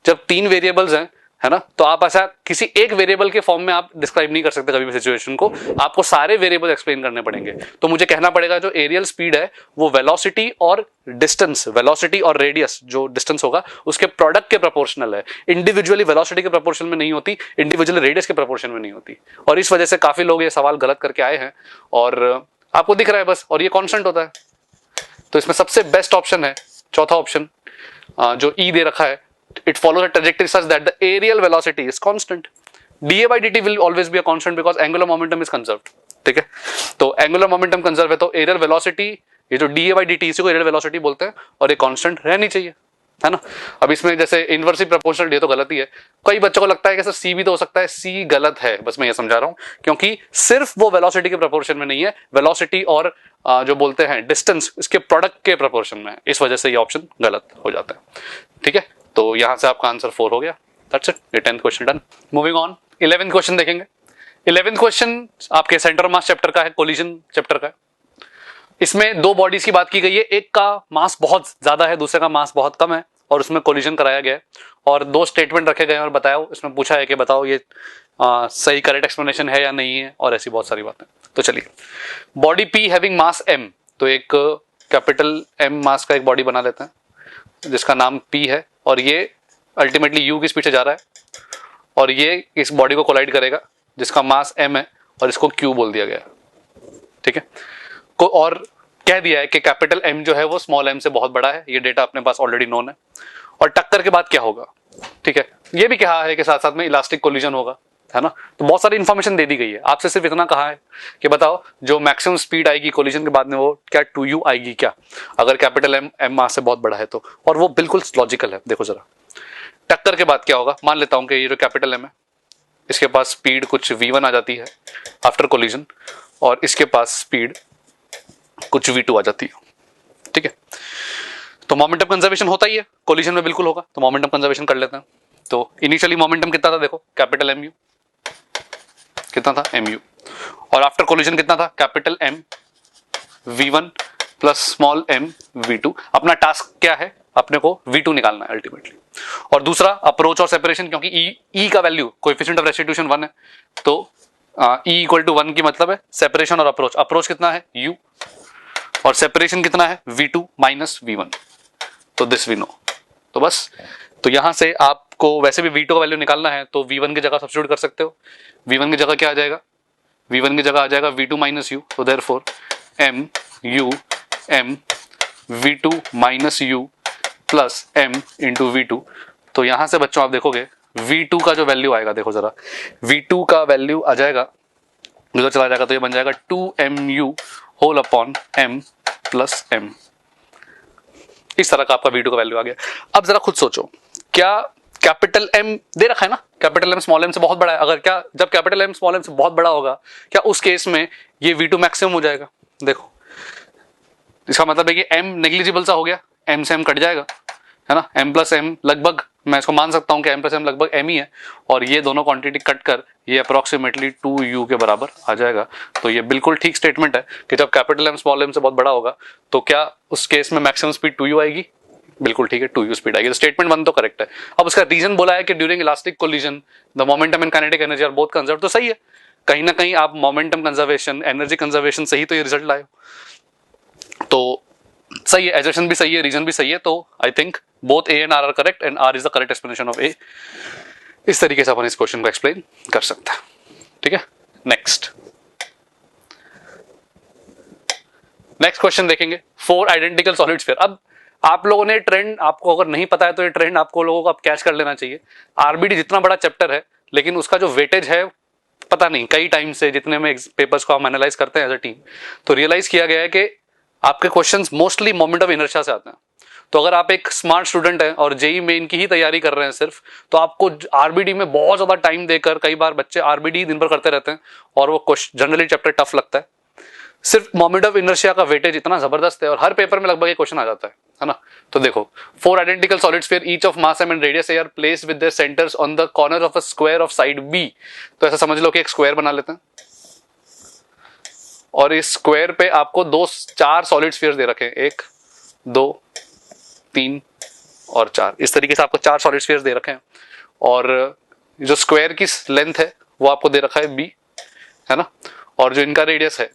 जब 3 वेरिएबल्स हैं, है ना, तो आप ऐसा किसी एक वेरिएबल के फॉर्म में आप डिस्क्राइब नहीं कर सकते कभी भी सिचुएशन को, आपको सारे वेरिएबल एक्सप्लेन करने पड़ेंगे। तो मुझे कहना पड़ेगा जो एरियल स्पीड है वो वेलोसिटी और डिस्टेंस, वेलोसिटी और रेडियस जो डिस्टेंस होगा उसके प्रोडक्ट के प्रोपोर्शनल है। इंडिविजुअली वेलोसिटी के प्रोपोर्शन में नहीं होती, इंडिविजुअली रेडियस के प्रोपोर्शन में नहीं होती, और इस वजह से काफी लोग ये सवाल गलत करके आए हैं और आपको दिख रहा है बस, और ये कॉन्स्टेंट होता है। तो इसमें सबसे बेस्ट ऑप्शन है चौथा ऑप्शन जो ई दे रखा है, it follows a trajectory such that the aerial velocity is constant. dA/dt will always be a constant because angular momentum is conserved, ठीक है। तो angular momentum conserve है तो aerial velocity, ये जो dA/dt इसी को aerial velocity बोलते हैं, और ये constant रहनी चाहिए, है ना। अब इसमें जैसे इनवर्सली प्रोपोर्शनल ये तो गलत ही है। कई बच्चों को लगता है कि सर सी भी तो हो सकता है, सी गलत है, बस मैं ये समझा रहा हूं क्योंकि सिर्फ वो वेलोसिटी के प्रोपोर्शन में नहीं है, वेलोसिटी और जो बोलते हैं डिस्टेंस इसके प्रोडक्ट के प्रोपोर्शन में है, इस वजह से ये ऑप्शन गलत हो जाता है, ठीक है। तो यहां से आपका आंसर 4 हो गया, दैट्स इट, ये 10th question done. Moving on 11th question देखेंगे। 11th क्वेश्चन आपके सेंटर ऑफ मास चैप्टर का है, कोलिजन चैप्टर का है। इसमें दो बॉडीज की बात की गई है, एक का मास बहुत ज्यादा है, दूसरे का मास बहुत कम है, और उसमें कोलिजन कराया गया है और दो स्टेटमेंट रखे गए और बताया, इसमें पूछा है कि बताओ ये सही करेक्ट एक्सप्लेनेशन है या नहीं है, और ऐसी बहुत सारी बातें। तो चलिए, body P having mass M, तो एक कैपिटल एम मास का एक बॉडी बना लेते हैं जिसका नाम पी है, और ये अल्टीमेटली यू की स्पीड से जा रहा है, और ये इस बॉडी को कोलाइड करेगा जिसका मास एम है, और इसको क्यू बोल दिया गया, ठीक है। को और कह दिया है कि कैपिटल एम जो है वो स्मॉल एम से बहुत बड़ा है, ये डेटा अपने पास ऑलरेडी नोन है। और टक्कर के बाद क्या होगा, ठीक है, ये भी कहा है कि साथ साथ में इलास्टिक कोलिजन होगा, है ना। तो बहुत सारी इंफॉर्मेशन दे दी गई है, आपसे सिर्फ इतना कहा है कि बताओ जो मैक्सिमम स्पीड आएगी कोलिजन के बाद में वो क्या 2u आएगी क्या, अगर कैपिटल एम मास से बहुत बड़ा है तो, और वो बिल्कुल लॉजिकल है। देखो जरा, टक्कर के बाद क्या होगा, मान लेता हूं कि ये जो कैपिटल एम है इसके पास स्पीड कुछ v1 आ जाती है आफ्टर कोलिजन, और इसके पास स्पीड कुछ v2 आ जाती है, ठीक है। तो मोमेंटम कंजर्वेशन होता ही है, कोलिजन में बिल्कुल होगा, तो मोमेंटम कंजर्वेशन कर लेते हैं। तो इनिशियली मोमेंटम कितना था, देखो कैपिटल एम यू कितना था, एम यू, और आफ्टर कोलिजन कितना था, capital M v1 plus small M v2। अपना टास्क क्या है, अपने को v2 निकालना है अल्टीमेटली। और दूसरा अप्रोच और सेपरेशन, क्योंकि e का वैल्यू कोएफिशिएंट ऑफ रेस्टिट्यूशन 1 है, तो e इक्वल टू 1 की मतलब है सेपरेशन और अप्रोच। अप्रोच कितना है u, और सेपरेशन कितना है v2 माइनस v1, तो दिस वी नो। तो बस, तो यहां से आपको वैसे भी v2 का वैल्यू निकालना है तो v1 की जगह सब्स्टिट्यूट कर सकते हो। v1 की जगह क्या आ जाएगा, v1 की जगह आ जाएगा v2 माइनस u, तो therefore m u m v2 minus u plus m into v2। तो यहां से बच्चों आप देखोगे v2 का जो वैल्यू आएगा, देखो जरा, v2 का वैल्यू आ जाएगा, उधर चला जाएगा तो ये बन जाएगा 2mu whole upon m plus M, इस तरह का आपका V2 का वैल्यू आ गया। अब जरा खुद सोचो, क्या कैपिटल M दे रखा है ना, कैपिटल M स्मॉल m से बहुत बड़ा है, अगर क्या जब कैपिटल M स्मॉल m से बहुत बड़ा होगा, क्या उस केस में ये V2 मैक्सिमम हो जाएगा? देखो इसका मतलब है कि M नेग्लिजिबल सा हो गया, M से M कट जाएगा, है ना, M प्लस M लगभग, मैं इसको मान सकता हूं कि M प्लस M लगभग M ही है, और ये दोनों क्वांटिटी कट कर ये अप्रोक्सीमेटली 2U के बराबर आ जाएगा। तो ये बिल्कुल ठीक स्टेटमेंट है कि जब कैपिटल M स्मॉल m से बहुत बड़ा होगा तो क्या उस केस में मैक्सिमम स्पीड 2U आएगी? बिल्कुल ठीक है, 2U स्पीड आएगी। तो स्टेटमेंट 1 तो करेक्ट है। अब उसका रीजन बोला है कि during elastic collision the momentum and kinetic energy are both conserve, तो सही है, कहीं ना कहीं आप मोमेंटम कंजर्वेशन, एनर्जी कंजर्वेशन से ही तो ये रिजल्ट लाए, तो सही है, एजर्शन भी सही है, रीजन भी सही है, तो I think both A and R are correct and R is the correct explanation of A. इस तरीके से अपन इस क्वेश्चन को एक्सप्लेन कर सकते हैं, ठीक है। नेक्स्ट क्वेश्चन देखेंगे, 4 आइडेंटिकल सॉलिड स्फीयर। अब आप लोगों ने ट्रेंड, आपको अगर नहीं पता है तो ये ट्रेंड आपको लोगों को अब कैच कर लेना चाहिए। आरबीडी जितना बड़ा चैप्टर है, लेकिन उसका जो वेटेज है पता नहीं, कई टाइम से जितने में पेपर्स को हम एनालाइज करते हैं एज अ टीम, तो रियलाइज किया गया है कि आपके questions mostly moment of inertia से आते हैं। तो अगर आप एक स्मार्ट स्टूडेंट हैं और जेई मेन की ही तैयारी कर रहे हैं सिर्फ, तो आपको आरबीडी में बहुत ज्यादा टाइम देकर, कई बार बच्चे आरबीडी दिन भर करते रहते हैं और वो जनरली चैप्टर टफ लगता है। सिर्फ मोमेंट ऑफ इनर्शिया का वेटेज इतना जबरदस्त है और हर पेपर में लगभग एक क्वेश्चन आ जाता है ना। तो देखो, 4 identical solid sphere each of mass M and radius A are placed with their centres on the corner of a square of side B. तो ऐसा समझ लो कि एक स्क्वायर बना लेते हैं और इस स्क्वायर पे आपको 4 सॉलिड स्फीयर्स दे रखे हैं, 1 2 3 और 4, इस तरीके से आपको 4 सॉलिड स्फीयर्स दे रखे हैं और जो स्क्वायर की लेंथ है वो आपको दे रखा है बी, है ना, और जो इनका रेडियस है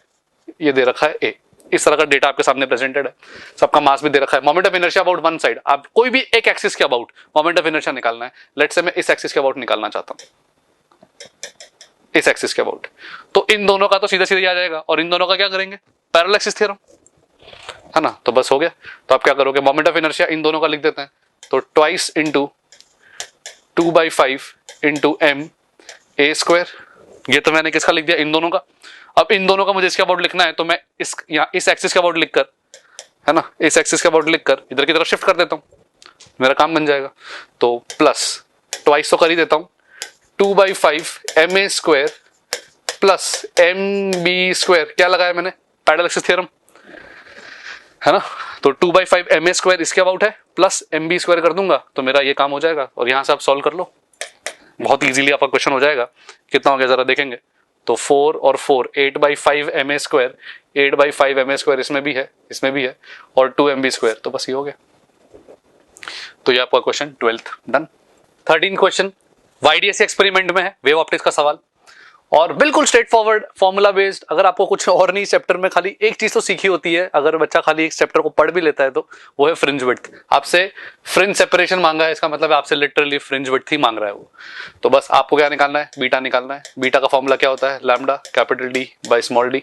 ये दे रखा है ए। इस तरह का डेटा आपके सामने प्रेजेंटेड है, सबका मास भी दे रखा है। Moment of inertia about one side, आप कोई भी एक एक्सिस के अबाउट मोमेंट ऑफ इनर्शिया निकालना है। लेट्स से मैं इस एक्सिस के अबाउट निकालना चाहता हूं, इस एक्सिस के अबाउट, तो इन दोनों का तो सीधा सीधा आ जाएगा और इन दोनों का क्या करेंगे, पैरेलल एक्सिस थ्योरम, है ना। तो बस हो गया। तो आप क्या करोगे, मोमेंट ऑफ इनर्शिया इन दोनों का लिख देते हैं, तो twice into 2/5 into M A square. ये तो मैंने किसका लिख दिया, इन दोनों का। अब इन दोनों का मुझे इसके अबाउट लिखना है, तो मैं इस एक्सिस के अबाउट लिखकर, है ना, इस एक्सिस के अबाउट लिखकर इधर की तरफ शिफ्ट कर देता हूं, मेरा काम बन जाएगा। तो प्लस ट्वाइस तो कर ही देता हूं, 2/5 M A square plus M B square, क्या लगाया मैंने, पैरेलल एक्सिस थ्योरम, है ना। तो 2/5 एम ए स्क्वायर इसके अबाउट है, प्लस एम बी स्क्वायर कर दूंगा तो मेरा ये काम हो जाएगा और यहां से आप सॉल्व कर लो, बहुत इजीली आपका क्वेश्चन हो जाएगा। कितना हो गया जरा देखेंगे, तो 4 और 4 8/5 M A square, 8/5 M A square इसमें भी है, इसमें भी है, और 2 एम बी स्क्वायर, तो बस ये हो गया। तो ये आपका question 12th done. 13 question YDSC experiment में है, वेव ऑप्टिक्स का सवाल, और बिल्कुल स्ट्रेट फॉरवर्ड, फॉर्मूला बेस्ड। अगर आपको कुछ और नहीं चैप्टर में, खाली एक चीज तो सीखी होती है, अगर बच्चा खाली एक चैप्टर को पढ़ भी लेता है तो वो है फ्रिंज विड्थ। आपसे फ्रिंज सेपरेशन मांगा है, इसका मतलब आपसे लिटरली फ्रिंज विड्थ ही मांग रहा है वो। तो बस आपको क्या निकालना है, बीटा निकालना है। बीटा का फॉर्मूला क्या होता है, lambda capital D by small D.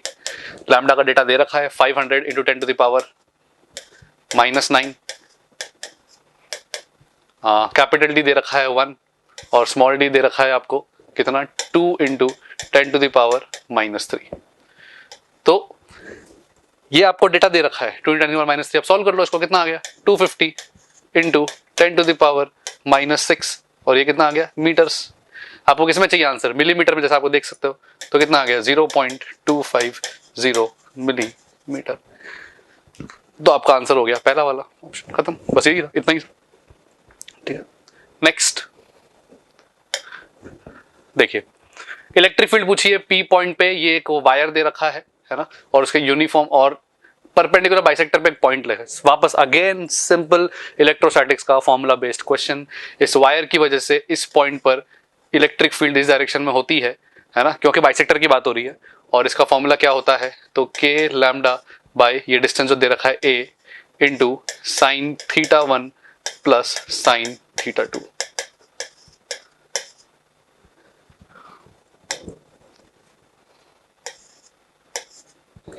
Lambda का डेटा दे रखा है 500 into 10 to the power -9, capital D दे रखा है 1 और स्मॉल डी दे रखा है आपको कितना, 2 इंटू 10 टू द पावर -3। तो ये आपको डेटा दे रखा है 2 इंटू 10 टू द पावर -3। अब सॉल्व कर लो इसको, कितना आ गया, 250 इंटू 10 टू द पावर -6, और ये कितना आ गया मीटर्स। आपको किसमें चाहिए आंसर, मिलीमीटर में, जैसा आपको देख सकते हो। तो कितना आ गया 0.250 मिलीमीटर। तो आपका आंसर हो गया पहला वाला ऑप्शन, खत्म, बस यही था, इतना ही, ठीक है। नेक्स्ट देखिए, इलेक्ट्रिक फील्ड पूछिए पी पॉइंट पे, ये एक वायर दे रखा है ना, और उसके यूनिफॉर्म और परपेंडिकुलर बाइसेक्टर पे एक पॉइंट लगा। वापस अगेन सिंपल इलेक्ट्रोस्टैटिक्स का फॉर्मूला बेस्ड क्वेश्चन। इस वायर की वजह से इस पॉइंट पर इलेक्ट्रिक फील्ड इस डायरेक्शन में होती है ना, क्योंकि बाइसेक्टर की बात हो रही है। और इसका फॉर्मूला क्या होता है, तो के लैम्डा बाय ये डिस्टेंस जो दे रखा है ए इंटू साइन θ1 प्लस साइन θ2।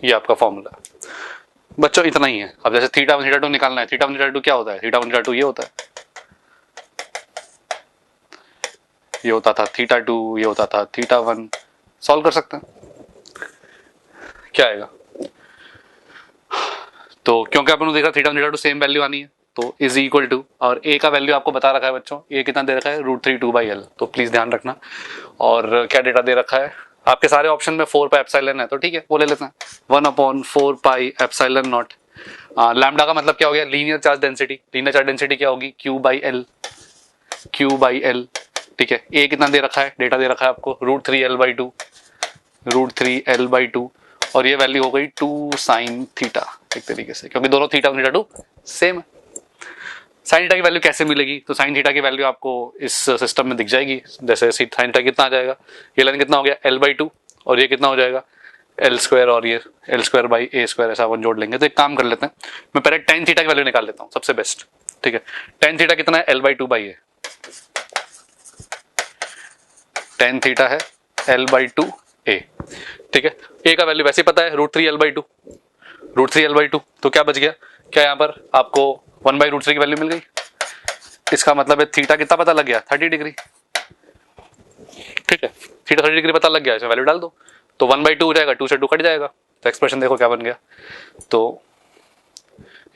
ये आपका फॉर्मूला बच्चों, इतना ही है। अब जैसे θ1 θ2 निकालना है, θ1 θ2 क्या होता है, θ1 θ2 ये होता है, ये होता था θ2, ये होता था θ1। सॉल्व कर सकते हैं, क्या आएगा, तो क्योंकि अपन देखा theta theta two same value आनी है, तो इज इक्वल टू, और ए का वैल्यू आपको बता रखा है बच्चों, ए कितना दे रखा है √3 2/L, तो प्लीज ध्यान रखना। और क्या डेटा दे रखा है आपके सारे ऑप्शन में 4 पाई एप्सिलॉन है, तो ठीक है वो ले लेते हैं 1/4 पाई एप्सिलॉन नॉट। लैम्डा का मतलब क्या हो गया linear charge density, linear charge density क्या होगी Q/L, Q/L, ठीक है। ए कितना दे रखा है, डेटा दे रखा है आपको √3L/2, √3L/2, और ये वैल्यू हो गई 2 sin थीटा एक तरीके से, क्योंकि दोनों थीटा थीटा टू सेम है। साइन थीटा की वैल्यू कैसे मिलेगी, तो साइन थीटा की वैल्यू आपको इस सिस्टम में दिख जाएगी, जैसे साइन थीटा कितना आ जाएगा, ये लाइन कितना हो गया L/2, और ये कितना हो जाएगा L², और ये L²/A², ऐसा अपन जोड़ लेंगे। तो एक काम कर लेते हैं, मैं पहले tan थीटा की वैल्यू निकाल लेता हूँ सबसे बेस्ट, ठीक है। tan थीटा कितना है L/2/A, tan थीटा है L/2A, ठीक है। A का वैल्यू वैसे ही पता है √3L/2, √3L/2, तो क्या बच गया, क्या यहाँ पर आपको 1/√3 की वैल्यू मिल गई। इसका मतलब है थीटा कितना पता लग गया 30 डिग्री, ठीक है। थीटा 30 डिग्री पता लग गया, इसमें वैल्यू डाल दो, तो 1/2 हो जाएगा, 2 से 2 कट जाएगा, तो एक्सप्रेशन देखो क्या बन गया, तो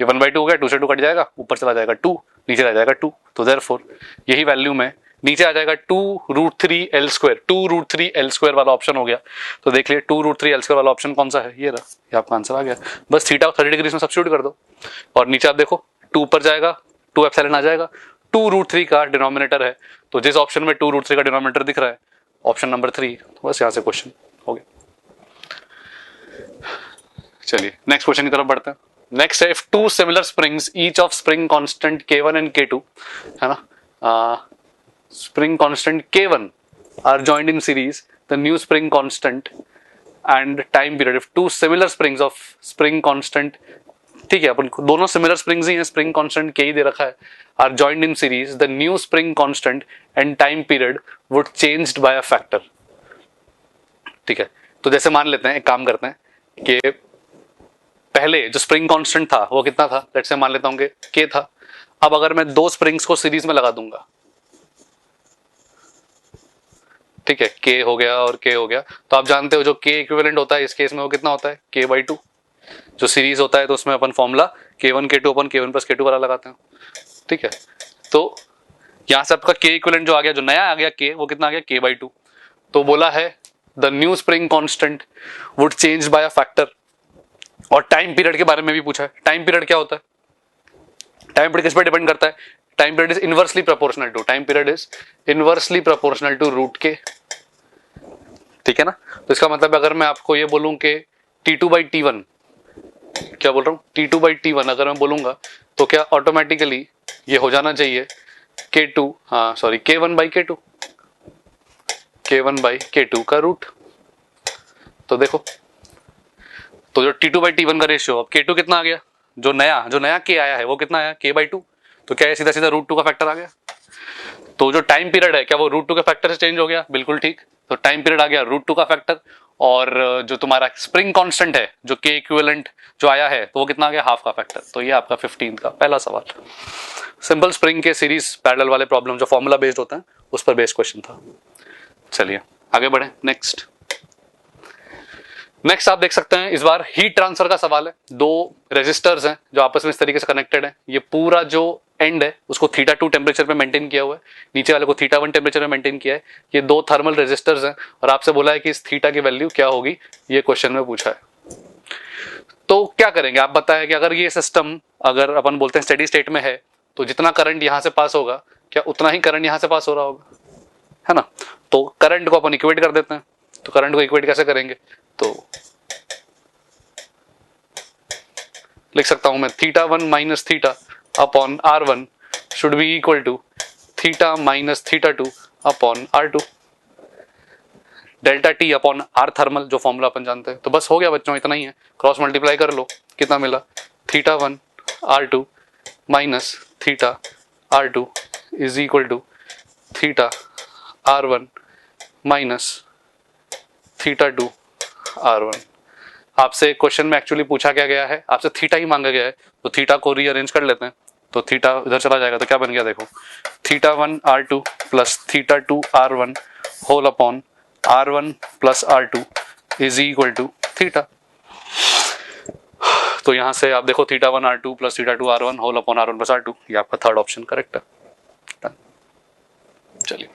ये 1/2 हो गया, 2 से 2 कट जाएगा, ऊपर चला जाएगा 2, नीचे रह जाएगा 2, तो देयरफॉर यही वैल्यू में नीचे आ जाएगा 2√3L², 2√3L² वाला ऑप्शन हो गया। तो देख लिए 2√3L² वाला ऑप्शन कौन सा है, ये रहा, ये आपका आंसर आ गया। बस थीटा को 30 डिग्री में सब्स्टिट्यूट कर दो, और नीचे आप देखो 2 ऊपर जाएगा, 2 एप्सिलॉन आ जाएगा, 2√3 का डिनोमिनेटर है, तो जिस ऑप्शन में 2√3 का डिनोमिनेटर दिख रहा है ऑप्शन नंबर 3, तो बस यहाँ से क्वेश्चन हो गया। चलिए नेक्स्ट क्वेश्चन की तरफ बढ़ते हैं। नेक्स्ट है, if 2 similar springs each of spring constant K1 and K2, है ना, spring constant K1 are joined in series, the new spring constant and time period, if two similar springs of spring constant, ठीक है, अपन दोनों similar springs ही हैं, spring constant K ही दे रखा है, are joined in series, the new spring constant and time period would changed by a factor, ठीक है। तो जैसे मान लेते हैं, एक काम करते हैं कि पहले जो स्प्रिंग कांस्टेंट था वो कितना था, लेट्स से मान लेता हूं कि K था। अब अगर मैं 2 स्प्रिंग्स को सीरीज में लगा दूंगा, ठीक है, K हो गया और K हो गया, तो आप जानते हो जो K इक्विवेलेंट होता है इस केस में वो कितना होता है K/2, जो सीरीज होता है तो उसमें अपन फॉर्मूला K1 K2 अपन K1 + K2 वाला लगाते हैं, ठीक है। तो यहां से आपका K इक्विवेलेंट जो आ गया, जो नया आ गया K, वो कितना आ गया K/2, तो बोला है the new spring constant would change bye a factor, और टाइम पीरियड के बारे में भी पूछा है। टाइम पीरियड क्या होता है, टाइम पीरियड किस पर डिपेंड करता है, time period is inversely proportional to, time period is inversely proportional to √K, ठीक है ना। तो इसका मतलब अगर मैं आपको ये बोलूं कि T2/T1, क्या बोल रहा हूं T2/T1 अगर मैं बोलूंगा, तो क्या ऑटोमेटिकली ये हो जाना चाहिए K2, हाँ सॉरी K1/K2, K1/K2 का रूट। तो देखो, तो जो T2/T1 का रेशियो, अब K2 कितना आ गया, जो नया K आया है वो कितना आया K/2, तो क्या है सीधा सीधा √2 का फैक्टर आ गया। तो जो टाइम पीरियड है क्या वो √2 के फैक्टर से चेंज हो गया, बिल्कुल ठीक। तो टाइम पीरियड आ गया √2 का फैक्टर, और जो तुम्हारा स्प्रिंग कांस्टेंट है जो K इक्विवेलेंट जो आया है, तो वो कितना आ गया हाफ का फैक्टर। तो ये आपका 15 का पहला सवाल, सिंपल स्प्रिंग के सीरीज पैरेलल वाले प्रॉब्लम जो फॉर्मूला बेस्ड होता है उस पर बेस्ड क्वेश्चन था। चलिए आगे बढ़े, नेक्स्ट आप देख सकते हैं, इस बार हीट ट्रांसफर का सवाल है। 2 रेजिस्टर्स हैं जो आपस में इस तरीके से कनेक्टेड है, ये पूरा जो एंड है उसको θ2 टेम्परेचर पे मेंटेन किया हुआ है, नीचे वाले को θ1 टेम्परेचर पे मेंटेन किया है। ये 2 थर्मल रेजिस्टर्स हैं, और आपसे बोला है कि इस थीटा की वैल्यू क्या होगी, ये क्वेश्चन में पूछा है। तो क्या करेंगे आप बताएं कि अगर ये सिस्टम, अगर अपन बोलते हैं स्टेडी स्टेट में है, तो जितना करंट यहां से पास होगा क्या उतना ही करंट यहां से पास हो रहा होगा, है ना। तो करंट को अपन इक्वेट कर देते हैं, तो करंट को इक्वेट कैसे करेंगे, तो लिख सकता हूं मैं θ1 - θ upon R1 should be equal to θ - θ2 upon R2, delta T upon R thermal, जो फॉर्मूला अपन जानते हैं। तो बस हो गया बच्चों, इतना ही है, क्रॉस मल्टीप्लाई कर लो, कितना मिला θ1 R2 minus θ R2 is equal to θ R1 minus θ2 R1। आपसे क्वेश्चन में एक्चुअली पूछा क्या गया है, आपसे थीटा ही मांगा गया है, तो थीटा को रीअरेंज कर लेते हैं, तो थीटा इधर चला जाएगा, तो क्या बन गया देखो θ1 R2 plus θ2 R1 whole upon R1 plus R2 is equal to theta. तो यहाँ से आप देखो θ1 r2 plus θ2 r1 whole upon r1 plus r2, ये आपका थर्ड ऑप्शन करेक्ट है। चलिए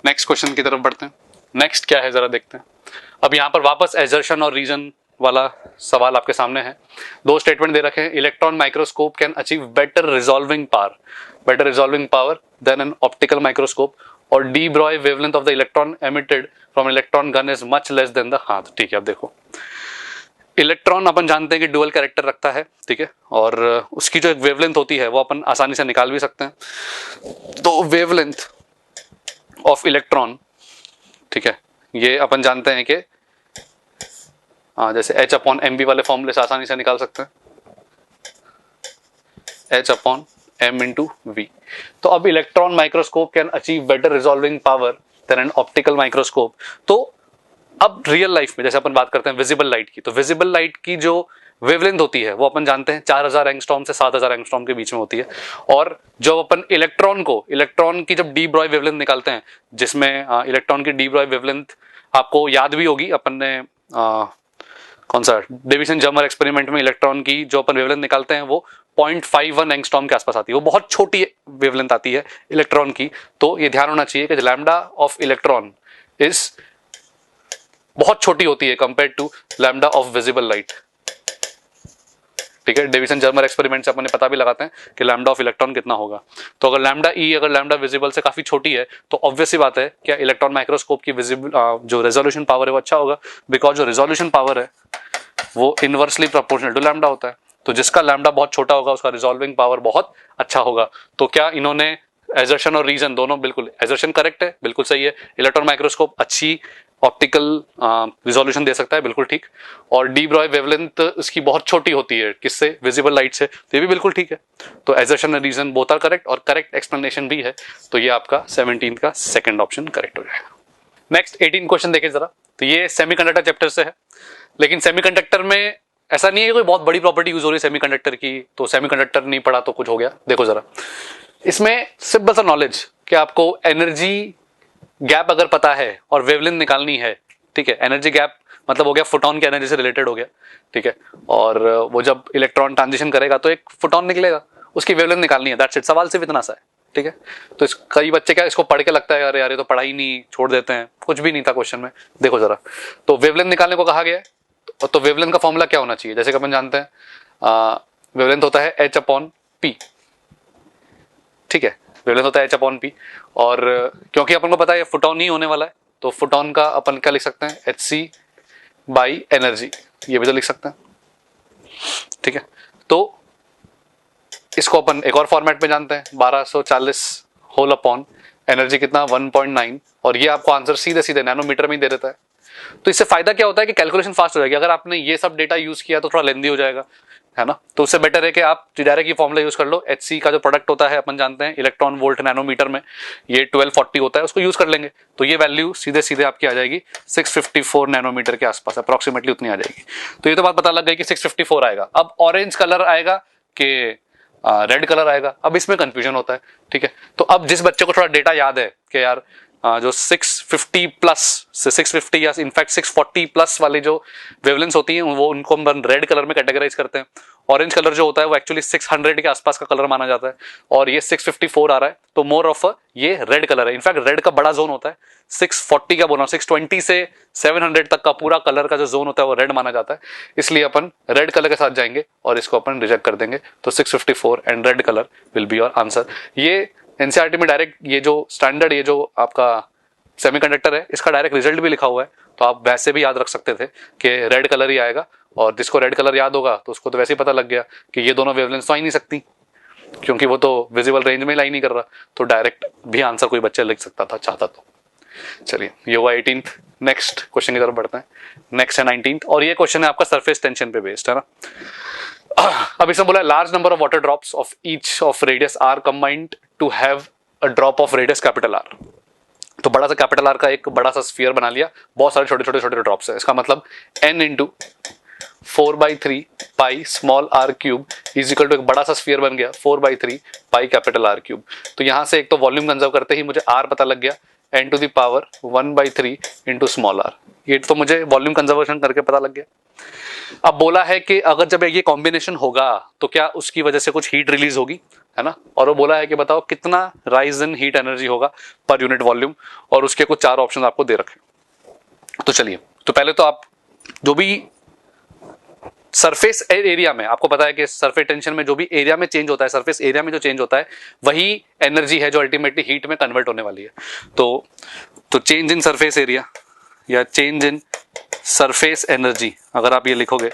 नेक्स्ट क्वेश्चन की तरफ बढ़ते हैं। नेक्स्ट क्या है जरा देखते हैं। अब यहाँ पर वापस एजर्शन और रीजन वाला सवाल आपके सामने है। दो स्टेटमेंट दे रखे हैं, electron microscope can achieve better resolving power than an optical microscope और de Broglie wavelength of the electron emitted from electron gun is much less than the हाथ। ठीक है, अब देखो इलेक्ट्रॉन अपन जानते हैं कि डुअल कैरेक्टर रखता है, ठीक है, और उसकी जो एक वेवलेंथ होती है वो अपन आसानी से निकाल भी सकते हैं। तो वेवलेंथ ऑफ इलेक्ट्रॉन, ठीक है, ये अपन जानते हैं कि जैसे h अपॉन एम बी वाले फॉर्मूले से आसानी से निकाल सकते हैं, h upon M into V. तो अब electron microscope can achieve better resolving power than an optical microscope. तो अब रियल लाइफ में जैसे अपन बात करते हैं विजिबल लाइट की, तो विजिबल लाइट की जो वेवलेंथ होती है वो अपन जानते हैं 4000 एंगस्ट्रॉम से 7000 एंगस्ट्रॉम के बीच में होती है। और जब अपन इलेक्ट्रॉन की जब डी ब्रॉय वेवलेंथ निकालते हैं, जिसमें इलेक्ट्रॉन की डी ब्रॉय वेवलेंथ आपको याद भी होगी, अपन ने कौन सा डेविसन जर्मर एक्सपेरिमेंट में इलेक्ट्रॉन की जो अपन वेवलेंथ निकालते हैं वो 0.51 एंगस्ट्रॉम के आसपास आती है, वो बहुत छोटी वेवलेंथ आती है इलेक्ट्रॉन की। तो ये ध्यान होना चाहिए कि लैम्डा ऑफ इलेक्ट्रॉन इज बहुत छोटी होती है compare to lambda of visible light. ठीक है, डेविसन जर्मर एक्सपेरिमेंट से अपन ने पता भी लगाते हैं कि लैम्डा ऑफ इलेक्ट्रॉन कितना होगा। तो अगर लैम्डा विजिबल से काफी छोटी है तो ऑब्वियस सी बात है क्या इलेक्ट्रॉन माइक्रोस्कोप की विजिबल जो रेजोल्यूशन पावर है वो अच्छा होगा, बिकॉज जो रेजोल्यूशन पावर है वो इनवर्सली प्रोपोर्शनल टू लैम्डा होता है। तो जिसका लैम्डा बहुत छोटा होगा उसका रिजॉल्विंग पावर बहुत अच्छा होगा। तो क्या इन्होंने एजर्शन और रीजन दोनों, बिल्कुल एजर्शन करेक्ट है, बिल्कुल सही है, इलेक्ट्रॉन माइक्रोस्कोप अच्छी ऑप्टिकल रिजोल्यूशन दे सकता है, बिल्कुल ठीक, और डी ब्रॉय वेवलेंथ उसकी बहुत छोटी होती है किससे, विजिबल लाइट से, तो ये भी बिल्कुल ठीक है। तो एजर्शन और रीजन बोथ आर करेक्ट और करेक्ट एक्सप्लेनेशन भी है। तो ये आपका 17 का सेकंड ऑप्शन करेक्ट हो जाएगा। नेक्स्ट 18 क्वेश्चन देखें जरा। तो ये सेमीकंडक्टर चैप्टर से है, लेकिन सेमीकंडक्टर में ऐसा नहीं है कोई बहुत बड़ी प्रॉपर्टी यूज हो रही है सेमीकंडक्टर की, तो सेमीकंडक्टर नहीं पढ़ा तो कुछ हो गया। देखो जरा, इसमें सिंपल सा नॉलेज कि आपको एनर्जी गैप अगर पता है और वेवलेंथ निकालनी है, ठीक है, एनर्जी गैप मतलब हो गया फोटॉन की एनर्जी से रिलेटेड हो गया, ठीक है, और वो जब इलेक्ट्रॉन ट्रांजिशन करेगा तो एक फोटॉन निकलेगा, उसकी वेवलेंथ निकालनी है, दैट्स इट, सवाल सिर्फ इतना सा है, ठीक है। तो कई बच्चे क्या इसको पढ़ के लगता है अरे यार ये तो पढ़ाई नहीं, छोड़ देते हैं, कुछ भी नहीं था क्वेश्चन में। देखो जरा, तो वेवलेंथ निकालने को कहा गया है, तो वेवलेंथ का फॉर्मूला क्या होना चाहिए, जैसे कि अपन जानते हैं वेवलेंथ होता है h अपॉन पी, ठीक है, वेवलेंथ होता है h अपॉन पी, और क्योंकि अपन को पता है फोटॉन ही होने वाला है तो फोटॉन का अपन क्या लिख सकते हैं, hc बाई एनर्जी, ये भी तो लिख सकते हैं, ठीक है। तो इसको अपन एक और फॉर्मेट में जानते हैं, 1240 होल अपॉन एनर्जी कितना 1.9, और ये आपको आंसर सीधे सीधे नैनोमीटर में ही दे देता है। तो इससे फायदा क्या होता है कि कैलकुलेशन फास्ट हो जाएगी। अगर आपने ये सब डेटा यूज किया तो थोड़ा लेंदी हो जाएगा, है ना, तो उससे बेटर है कि आप डायरेक्ट ये फॉर्मूला यूज कर लो। HC का जो प्रोडक्ट होता है अपन जानते हैं इलेक्ट्रॉन वोल्ट नैनोमीटर में, ये 1240 होता है, उसको यूज कर लेंगे तो ये वैल्यू सीधे सीधे आपकी आ जाएगी 654 नैनोमीटर के आसपास, अप्रोक्सीमेटली उतनी आ जाएगी। तो ये तो बात पता लग गई कि 654 आएगा। अब ऑरेंज कलर आएगा कि रेड कलर आएगा, अब इसमें कंफ्यूजन होता है, ठीक है। तो अब जिस बच्चे को थोड़ा डेटा याद है कि यार जो 650 प्लस से 650 या इनफैक्ट 640 प्लस वाली जो वेवलेंस होती है वो उनको हम रेड कलर में कैटेगराइज करते हैं। ऑरेंज कलर जो होता है वो एक्चुअली 600 के आसपास का कलर माना जाता है, और ये 654 आ रहा है तो मोर ऑफ ये रेड कलर है। इनफैक्ट रेड का बड़ा जोन होता है, 640 का बोला 620 से 700 तक का पूरा कलर का जो जोन होता है वो रेड माना जाता है, इसलिए अपन रेड कलर के साथ जाएंगे और इसको अपन रिजेक्ट कर देंगे। तो 654 and red colour will be your answer. ये एनसीईआरटी में डायरेक्ट ये जो स्टैंडर्ड ये जो आपका सेमीकंडक्टर है इसका डायरेक्ट रिजल्ट भी लिखा हुआ है, तो आप वैसे भी याद रख सकते थे कि रेड कलर ही आएगा, और जिसको रेड कलर याद होगा तो उसको तो वैसे ही पता लग गया कि ये दोनों वेवलेंथ तो आ ही नहीं सकती क्योंकि वो तो विजिबल रेंज में लाई नहीं कर रहा, तो डायरेक्ट भी आंसर कोई बच्चा लिख सकता था चाहता तो। चलिए ये हुआ 18th। नेक्स्ट क्वेश्चन की तरफ बढ़ते हैं। नेक्स्ट है 19th, और ये क्वेश्चन है आपका सरफेस टेंशन पे बेस्ड है ना। अब इसमें बोला large number of water drops of each of radius R combined to have a drop of radius capital R. तो बड़ा सा कैपिटल आर का एक बड़ा सा स्फीयर बना लिया, बहुत सारे छोटे छोटे छोटे ड्रॉप्स है, इसका मतलब n into 4/3 pi small r cube is equal to एक बड़ा सा स्फीयर बन गया 4/3 पाई कैपिटल R क्यूब। तो यहां से एक तो वॉल्यूम कंजर्व करते ही मुझे r पता लग गया, n to the power 1/3 into small r। ये तो मुझे वॉल्यूम कंजर्वेशन करके पता लग गया। अब बोला है कि अगर जब ये कॉम्बिनेशन होगा तो क्या उसकी वजह से कुछ हीट रिलीज होगी, है ना। और वो बोला है कि बताओ कितना राइज इन हीट एनर्जी होगा पर यूनिट वॉल्यूम, और उसके कुछ 4 ऑप्शन आपको दे रखे। तो चलिए, तो पहले तो आप जो भी सरफेस एरिया में, आपको पता है कि सरफेस टेंशन में जो भी एरिया में चेंज होता है, सरफेस एरिया में जो चेंज होता है वही एनर्जी है जो अल्टीमेटली हीट में कन्वर्ट होने वाली है। तो चेंज इन सरफेस एरिया या चेंज इन सरफेस एनर्जी अगर आप ये लिखोगे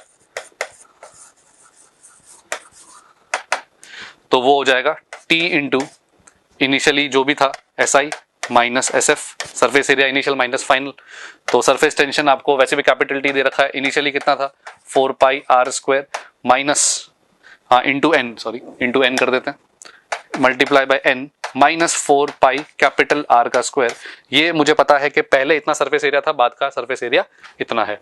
तो वो हो जाएगा T इंटू इनिशियली जो भी था SI minus SF, surface area initial minus final. तो सरफेस टेंशन आपको वैसे भी कैपिटल T दे रखा है, इनिशियली कितना था 4 पाई R square minus into n कर देते हैं, multiply by n minus 4 pi capital R का स्क्वायर। ये मुझे पता है कि पहले इतना सरफेस एरिया था, बाद का सरफेस एरिया इतना है।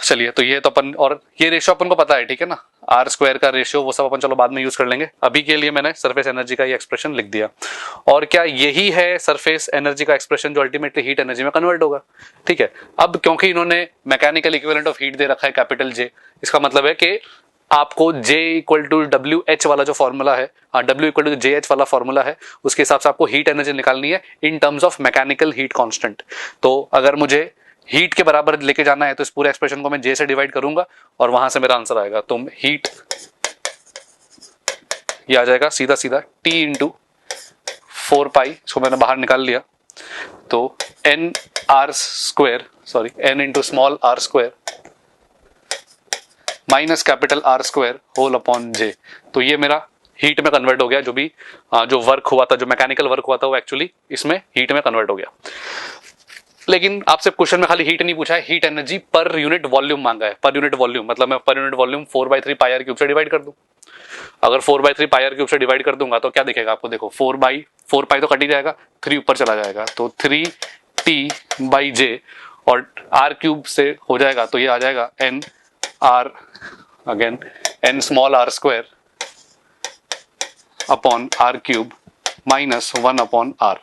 चलिए, तो ये तो अपन, और ये रेशियो अपन को पता है, ठीक है ना, आर स्क्वायर का रेशियो, वो सब अपन चलो बाद में यूज कर लेंगे। अभी के लिए मैंने सरफेस एनर्जी का ये एक्सप्रेशन लिख दिया। और क्या यही है सरफेस एनर्जी का एक्सप्रेशन जो अल्टीमेटली हीट एनर्जी में कन्वर्ट होगा, ठीक है। अब क्योंकि इन्होंने मैकेनिकल इक्विवेलेंट ऑफ हीट दे रखा है कैपिटल J, इसका मतलब है कि आपको J इक्वल टू WH वाला जो फॉर्मूला है, W इक्वल टू JH वाला फॉर्मूला है, उसके हिसाब से आपको हीट एनर्जी निकालनी है in terms of mechanical heat constant. तो अगर मुझे हीट के बराबर लेके जाना है तो इस पूरे एक्सप्रेशन को मैं J से डिवाइड करूंगा और वहां से मेरा आंसर आएगा। तो हीट ये आ जाएगा सीधा सीधा T इंटू 4 पाई, इसको मैंने बाहर निकाल लिया, तो N into small r square minus capital R square whole upon J। तो ये मेरा हीट में कन्वर्ट हो गया, जो भी जो वर्क हुआ था, जो मैकेनिकल वर्क हुआ था, वो एक्चुअली इसमें हीट में कन्वर्ट हो गया। लेकिन आपसे क्वेश्चन में खाली हीट नहीं पूछा है, heat energy per unit volume मांगा है। पर यूनिट वॉल्यूम मतलब मैं पर यूनिट वॉल्यूम 4/3 पाई r क्यूब से डिवाइड कर दूं। अगर 4/3 पाई r क्यूब से डिवाइड कर दूंगा तो क्या दिखेगा आपको, देखो 4 पाई तो कट ही जाएगा, 3 ऊपर चला जाएगा, तो 3T/J और r क्यूब से हो जाएगा, तो ये आ जाएगा n small r square upon r cube minus 1 upon r।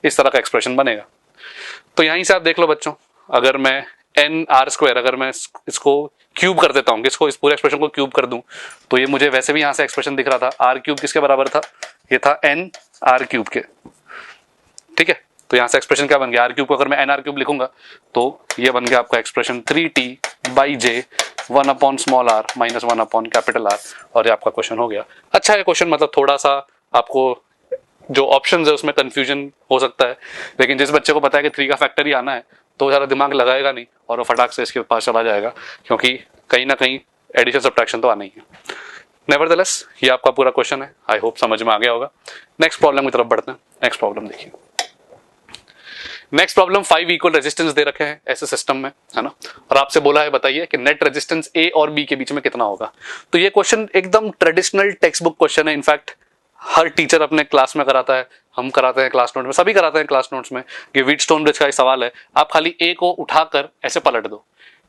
इस तरह का एक्सप्रेशन बनेगा। तो यहीं से आप देख लो बच्चों, अगर मैं nr स्क्वायर, अगर मैं इसको क्यूब कर देता हूं, इसको इस पूरे एक्सप्रेशन को क्यूब कर दूं, तो ये मुझे वैसे भी यहां से एक्सप्रेशन दिख रहा था, r क्यूब किसके बराबर था, ये था n r क्यूब के, ठीक है। तो यहां से एक्सप्रेशन क्या बन गया, r क्यूब को अगर मैं n r क्यूब लिखूंगा तो ये बन गया आपका expression 3T/J 1 upon small r minus 1 upon capital R, और ये आपका क्वेश्चन हो गया। अच्छा है क्वेश्चन, मतलब थोड़ा सा आपको जो ऑप्शंस है उसमें कंफ्यूजन हो सकता है, लेकिन जिस बच्चे को पता है कि 3 का फैक्टर ही आना है तो ज़्यादा दिमाग लगाएगा नहीं और वो फटाक से इसके पास चला जाएगा, क्योंकि कहीं ना कहीं एडिशन सब्ट्रैक्शन तो आना ही है। नेवरदलेस ये आपका पूरा क्वेश्चन है, आई होप समझ में आ गया होगा। नेक्स्ट प्रॉब्लम की तरफ बढ़ते हैं। नेक्स्ट प्रॉब्लम देखिए। नेक्स्ट प्रॉब्लम 5 इक्वल रेजिस्टेंस दे रखे हैं ऐसे सिस्टम में, है ना, और आपसे बोला है बताइए कि नेट रेजिस्टेंस A और B के बीच में कितना होगा। तो ये क्वेश्चन एकदम ट्रेडिशनल टेक्स्ट बुक क्वेश्चन है। इनफैक्ट हर टीचर अपने क्लास में कराता है, हम कराते हैं क्लास नोट में, सभी कराते हैं क्लास नोट्स में कि व्हीटस्टोन ब्रिज का एक सवाल है। आप खाली A को उठाकर ऐसे पलट दो,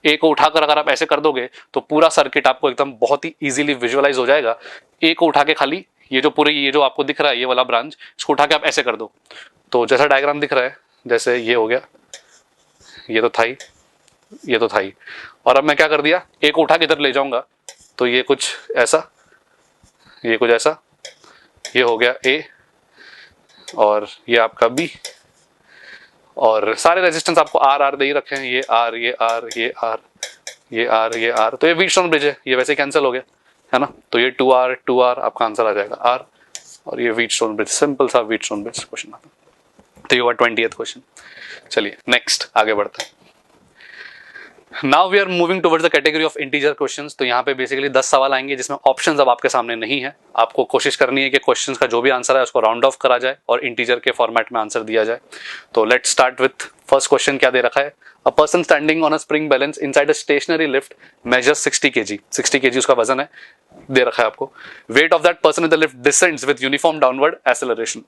A को उठाकर अगर आप ऐसे कर दोगे तो पूरा सर्किट आपको एकदम बहुत ही इजीली विजुअलाइज हो जाएगा। A को उठा के खाली ये जो आपको दिख रहा है ये वाला ब्रांच, इसको उठा के आप ऐसे कर दो, तो जैसा डायग्राम दिख रहा है, जैसे ये हो गया, ये तो था ही, ये तो था ही, और अब मैं क्या कर दिया, A को उठा के इधर ले जाऊंगा तो ये कुछ ऐसा, ये कुछ ऐसा, ये हो गया A और ये आपका B, और सारे रेजिस्टेंस आपको R दे ही रखे हैं, ये R ये R ये R ये R ये R, तो ये व्हीटस्टोन ब्रिज है, ये वैसे कैंसिल हो गया, है ना। तो ये 2R आपका आंसर आ जाएगा R, और ये व्हीटस्टोन ब्रिज, सिंपल सा व्हीटस्टोन ब्रिज क्वेश्चन आता है। तो ये हुआ 20th क्वेश्चन। चलिए नेक्स्ट आगे बढ़ते हैं। Now we are moving towards the category of integer questions. तो यहाँ पे बेसिकली 10 सवाल आएंगे जिसमें ऑप्शंस अब आपके सामने नहीं है। आपको कोशिश करनी है कि क्वेश्चंस का जो भी आंसर है उसको राउंड ऑफ करा जाए और इंटीजर के फॉर्मेट में आंसर दिया जाए। तो let's start with first question. क्या दे रखा है, a person standing on a spring balance inside a stationary lift measures 60 kg, 60 kg उसका वजन है, दे रखा है आपको। Weight of that person in the lift descends with uniform downward acceleration.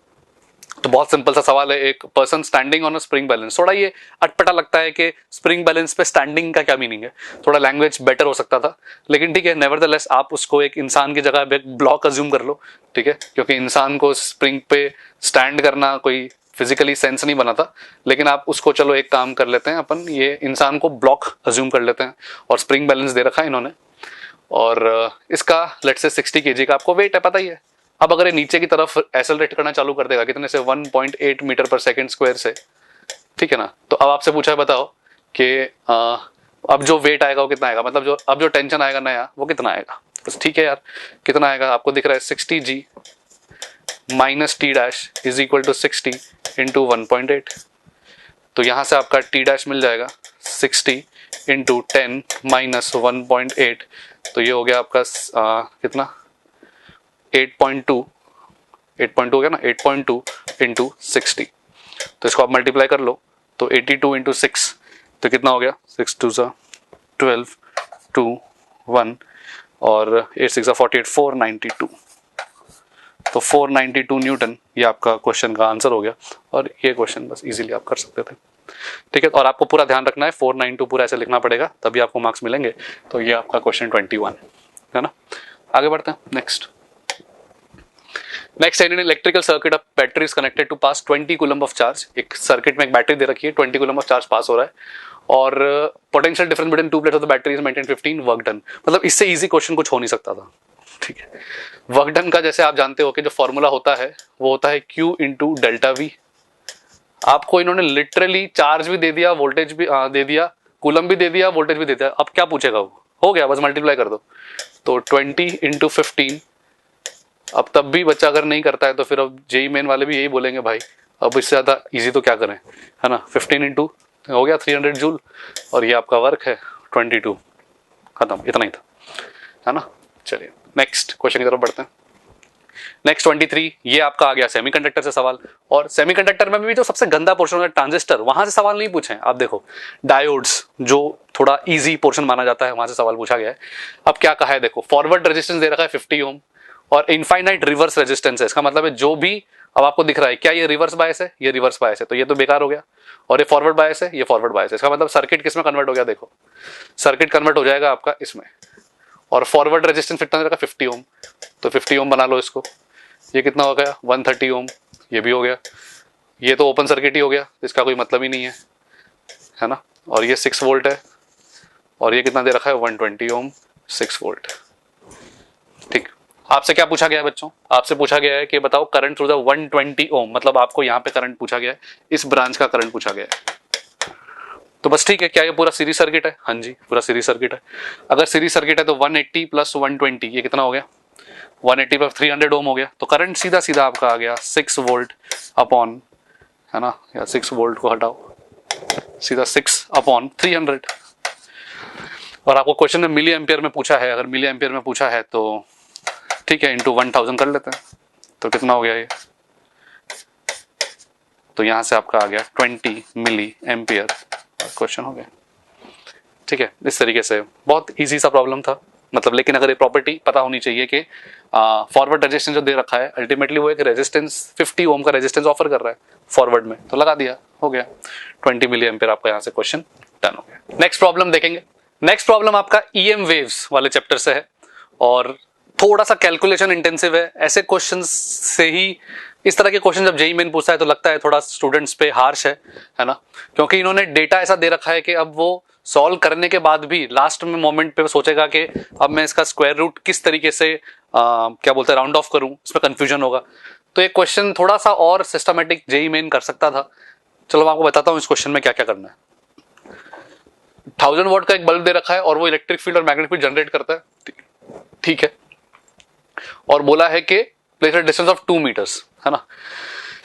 तो बहुत सिंपल सा सवाल है, एक person standing on a spring balance. थोड़ा ये अटपटा लगता है कि स्प्रिंग बैलेंस पे स्टैंडिंग का क्या मीनिंग है, थोड़ा लैंग्वेज बेटर हो सकता था, लेकिन ठीक है, नेवरदलेस आप उसको एक इंसान की जगह एक ब्लॉक अज्यूम कर लो, ठीक है, क्योंकि इंसान को स्प्रिंग पे स्टैंड करना कोई फिजिकली सेंस नहीं बना था, लेकिन आप उसको चलो एक काम कर लेते हैं अपन, ये इंसान को ब्लॉक अज्यूम कर लेते हैं और स्प्रिंग बैलेंस दे रखा है इन्होंने, और इसका लेट से 60 केजी का आपको वेट है, पता ही है। अब अगर ये नीचे की तरफ एक्सेलरेट करना चालू कर देगा कितने से, 1.8 मीटर पर सेकंड स्क्वायर से, ठीक है ना। तो अब आपसे पूछा है बताओ कि अब जो वेट आएगा वो कितना आएगा, मतलब जो अब जो टेंशन आएगा नया वो कितना आएगा। बस ठीक है यार, कितना आएगा आपको दिख रहा है, 60G minus T dash is equal to 60 into 1.8। तो यहां से आपका टी डैश मिल जाएगा 60 इंटू 10 माइनस 1.8, तो ये हो गया आपका कितना 8.2 हो गया ना, 8.2 इंटू 60। तो इसको आप मल्टीप्लाई कर लो, तो 82 इंटू 6 तो कितना हो गया, 6 2 12 2 1 और 8 6 48 492। तो 492 न्यूटन ये आपका क्वेश्चन का आंसर हो गया, और ये क्वेश्चन बस इजीली आप कर सकते थे, ठीक है। और आपको पूरा ध्यान रखना है 492 पूरा ऐसे लिखना पड़ेगा, तभी आपको मार्क्स मिलेंगे। तो ये आपका क्वेश्चन 21 है ना। आगे बढ़ते हैं next in electrical circuit of battery is connected to pass 20 coulomb of charge. एक सर्किट में एक बैटरी दे रखी है, 20 कूलम ऑफ चार्ज पास हो रहा है, और potential difference between two plates of the battery is maintain 15, work done. मतलब इससे इजी क्वेश्चन कुछ हो नहीं सकता था, ठीक है। वर्क डन का जैसे आप जानते हो कि जो फॉर्मूला होता है वो होता है Q इंटू डेल्टा वी। आपको इन्होंने लिटरली चार्ज भी दे दिया, वोल्टेज भी दे दिया, कूलम भी दे दिया, वोल्टेज भी दे दिया, अब क्या पूछेगा वो, हो गया, बस मल्टीप्लाई कर दो। तो 20 इंटू 15, अब तब भी बच्चा अगर नहीं करता है तो फिर अब जेई मेन वाले भी यही बोलेंगे भाई अब इससे ज्यादा इजी तो क्या करें, है ना। 15 इंटू हो गया 300 जूल, और ये आपका वर्क है 22, खत्म, इतना ही था, है ना। चलिए नेक्स्ट क्वेश्चन की तरफ बढ़ते हैं। नेक्स्ट 23, ये आपका आ गया सेमीकंडक्टर से सवाल, और सेमीकंडक्टर में भी जो सबसे गंदा पोर्शन होता है ट्रांजिस्टर, वहां से सवाल नहीं पूछे। आप देखो डायोड्स जो थोड़ा इजी पोर्शन माना जाता है वहां से सवाल पूछा गया है। अब क्या कहा है देखो, फॉरवर्ड रेजिस्टेंस दे रखा है 50 ओम और इनफाइनाइट रिवर्स रेजिस्टेंस है। इसका मतलब है जो भी अब आपको दिख रहा है, क्या ये रिवर्स बायस है, ये रिवर्स बायस है, तो ये तो बेकार हो गया, और ये फॉरवर्ड बायस है, ये फॉरवर्ड बायस है। इसका मतलब सर्किट किस में कन्वर्ट हो गया, देखो सर्किट कन्वर्ट हो जाएगा आपका इसमें, और फॉरवर्ड रेजिस्टेंस कितना दे रखा है 50 ओम, तो 50 ओम बना लो इसको, ये कितना हो गया 130 ओम, ये भी हो गया, ये तो ओपन सर्किट ही हो गया, इसका कोई मतलब ही नहीं है ना। और ये 6 वोल्ट है, और ये कितना दे रखा है 120 ओम 6 वोल्ट, ठीक। आपसे क्या पूछा गया है बच्चों, आपसे पूछा गया है कि बताओ करंट थ्रू द 120 ओम, मतलब आपको यहाँ पे करंट पूछा गया है, इस ब्रांच का करंट पूछा गया है। तो बस ठीक है, क्या ये पूरा सीरीज सर्किट है, हाँ जी पूरा सीरीज सर्किट है। अगर सीरीज सर्किट है तो 180 प्लस 120 ये कितना हो गया, 180 प्लस 300 ओम हो गया। तो करंट सीधा सीधा आपका आ गया 6 वोल्ट अपॉन, है ना, या 6 वोल्ट को हटाओ, सीधा 6 अपॉन 300। और आपको क्वेश्चन में मिली एम्पियर में पूछा है, अगर मिली एम्पियर में पूछा है तो ठीक है इंटू 1000 कर लेते हैं, तो कितना हो गया ये, तो यहां से आपका आ गया 20 मिली एम्पियर, क्वेश्चन हो गया, ठीक है। इस तरीके से बहुत इजी सा प्रॉब्लम था, मतलब लेकिन अगर ये प्रॉपर्टी पता होनी चाहिए कि फॉरवर्ड रेजिस्टेंस जो दे रखा है अल्टीमेटली वो एक रेजिस्टेंस 50 ओम का रेजिस्टेंस ऑफर कर रहा है फॉरवर्ड में, तो लगा दिया, हो गया 20 मिली एम्पियर, आपका यहाँ से क्वेश्चन डन हो गया। नेक्स्ट प्रॉब्लम देखेंगे। नेक्स्ट प्रॉब्लम आपका ईएम वेव्स वाले चैप्टर से है, और थोड़ा सा कैलकुलेशन इंटेंसिव है। ऐसे क्वेश्चन से ही, इस तरह के क्वेश्चन जब जेईई मेन पूछता है तो लगता है थोड़ा स्टूडेंट्स पे हार्श है ना, क्योंकि इन्होंने डेटा ऐसा दे रखा है कि अब वो सॉल्व करने के बाद भी लास्ट में मोमेंट पे सोचेगा कि अब मैं इसका स्क्वायर रूट किस तरीके से क्या बोलते हैं राउंड ऑफ करूं, इसमें कंफ्यूजन होगा। तो एक क्वेश्चन थोड़ा सा और सिस्टमेटिक जेईई मेन कर सकता था। चलो मैं आपको बताता हूं इस क्वेश्चन में क्या क्या करना है। 1000 वॉट का एक बल्ब दे रखा है और वो इलेक्ट्रिक फील्ड और मैग्नेटिक फील्ड जनरेट करता है, ठीक है, और बोला है कि place at distance of 2 meters, है ना।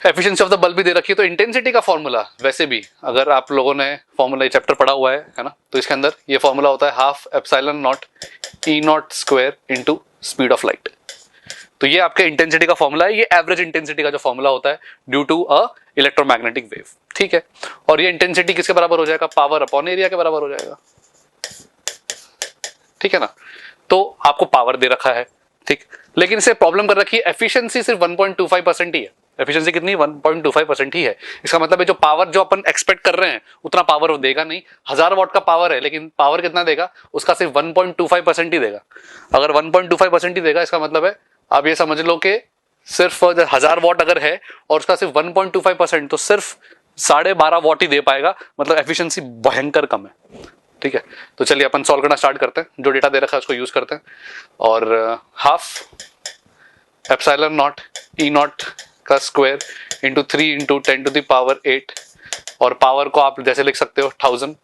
एफिशिएंसी ऑफ द बल्ब भी दे रखी है, तो इंटेंसिटी का फॉर्मूला वैसे भी अगर आप लोगों ने फॉर्मूला ये चैप्टर पढ़ा हुआ है ना, तो इसके अंदर ये फॉर्मूला होता है half epsilon not e not square into speed of light. तो ये आपके इंटेंसिटी का फॉर्मूला है, ये एवरेज इंटेंसिटी का जो फॉर्मूला होता है due to a electromagnetic wave, ठीक है। और ये इंटेंसिटी किसके बराबर हो जाएगा, पावर अपॉन एरिया के बराबर हो जाएगा, ठीक है ना। तो आपको पावर दे रखा है, ठीक, लेकिन इसे प्रॉब्लम कर रखी है एफिशिएंसी सिर्फ 1.25% ही है। एफिशिएंसी कितनी 1.25% ही है। इसका मतलब है जो पावर जो अपन एक्सपेक्ट कर रहे हैं उतना पावर वो देगा नहीं। 1000 वॉट का पावर है, लेकिन पावर कितना देगा, उसका सिर्फ 1.25% ही देगा। अगर 1.25% ही देगा, इसका मतलब है आप ये समझ लो कि सिर्फ 1000 वॉट अगर है और उसका सिर्फ 1.25%, तो सिर्फ 12.5 वॉट ही दे पाएगा, मतलब एफिशिएंसी भयंकर कम है। ठीक है, तो चलिए अपन सॉल्व करना स्टार्ट करते हैं, जो डेटा दे रखा है उसको यूज करते हैं। और half epsilon not e not का square into 3 into 10 to the power 8, और पावर को आप जैसे लिख सकते हो 1000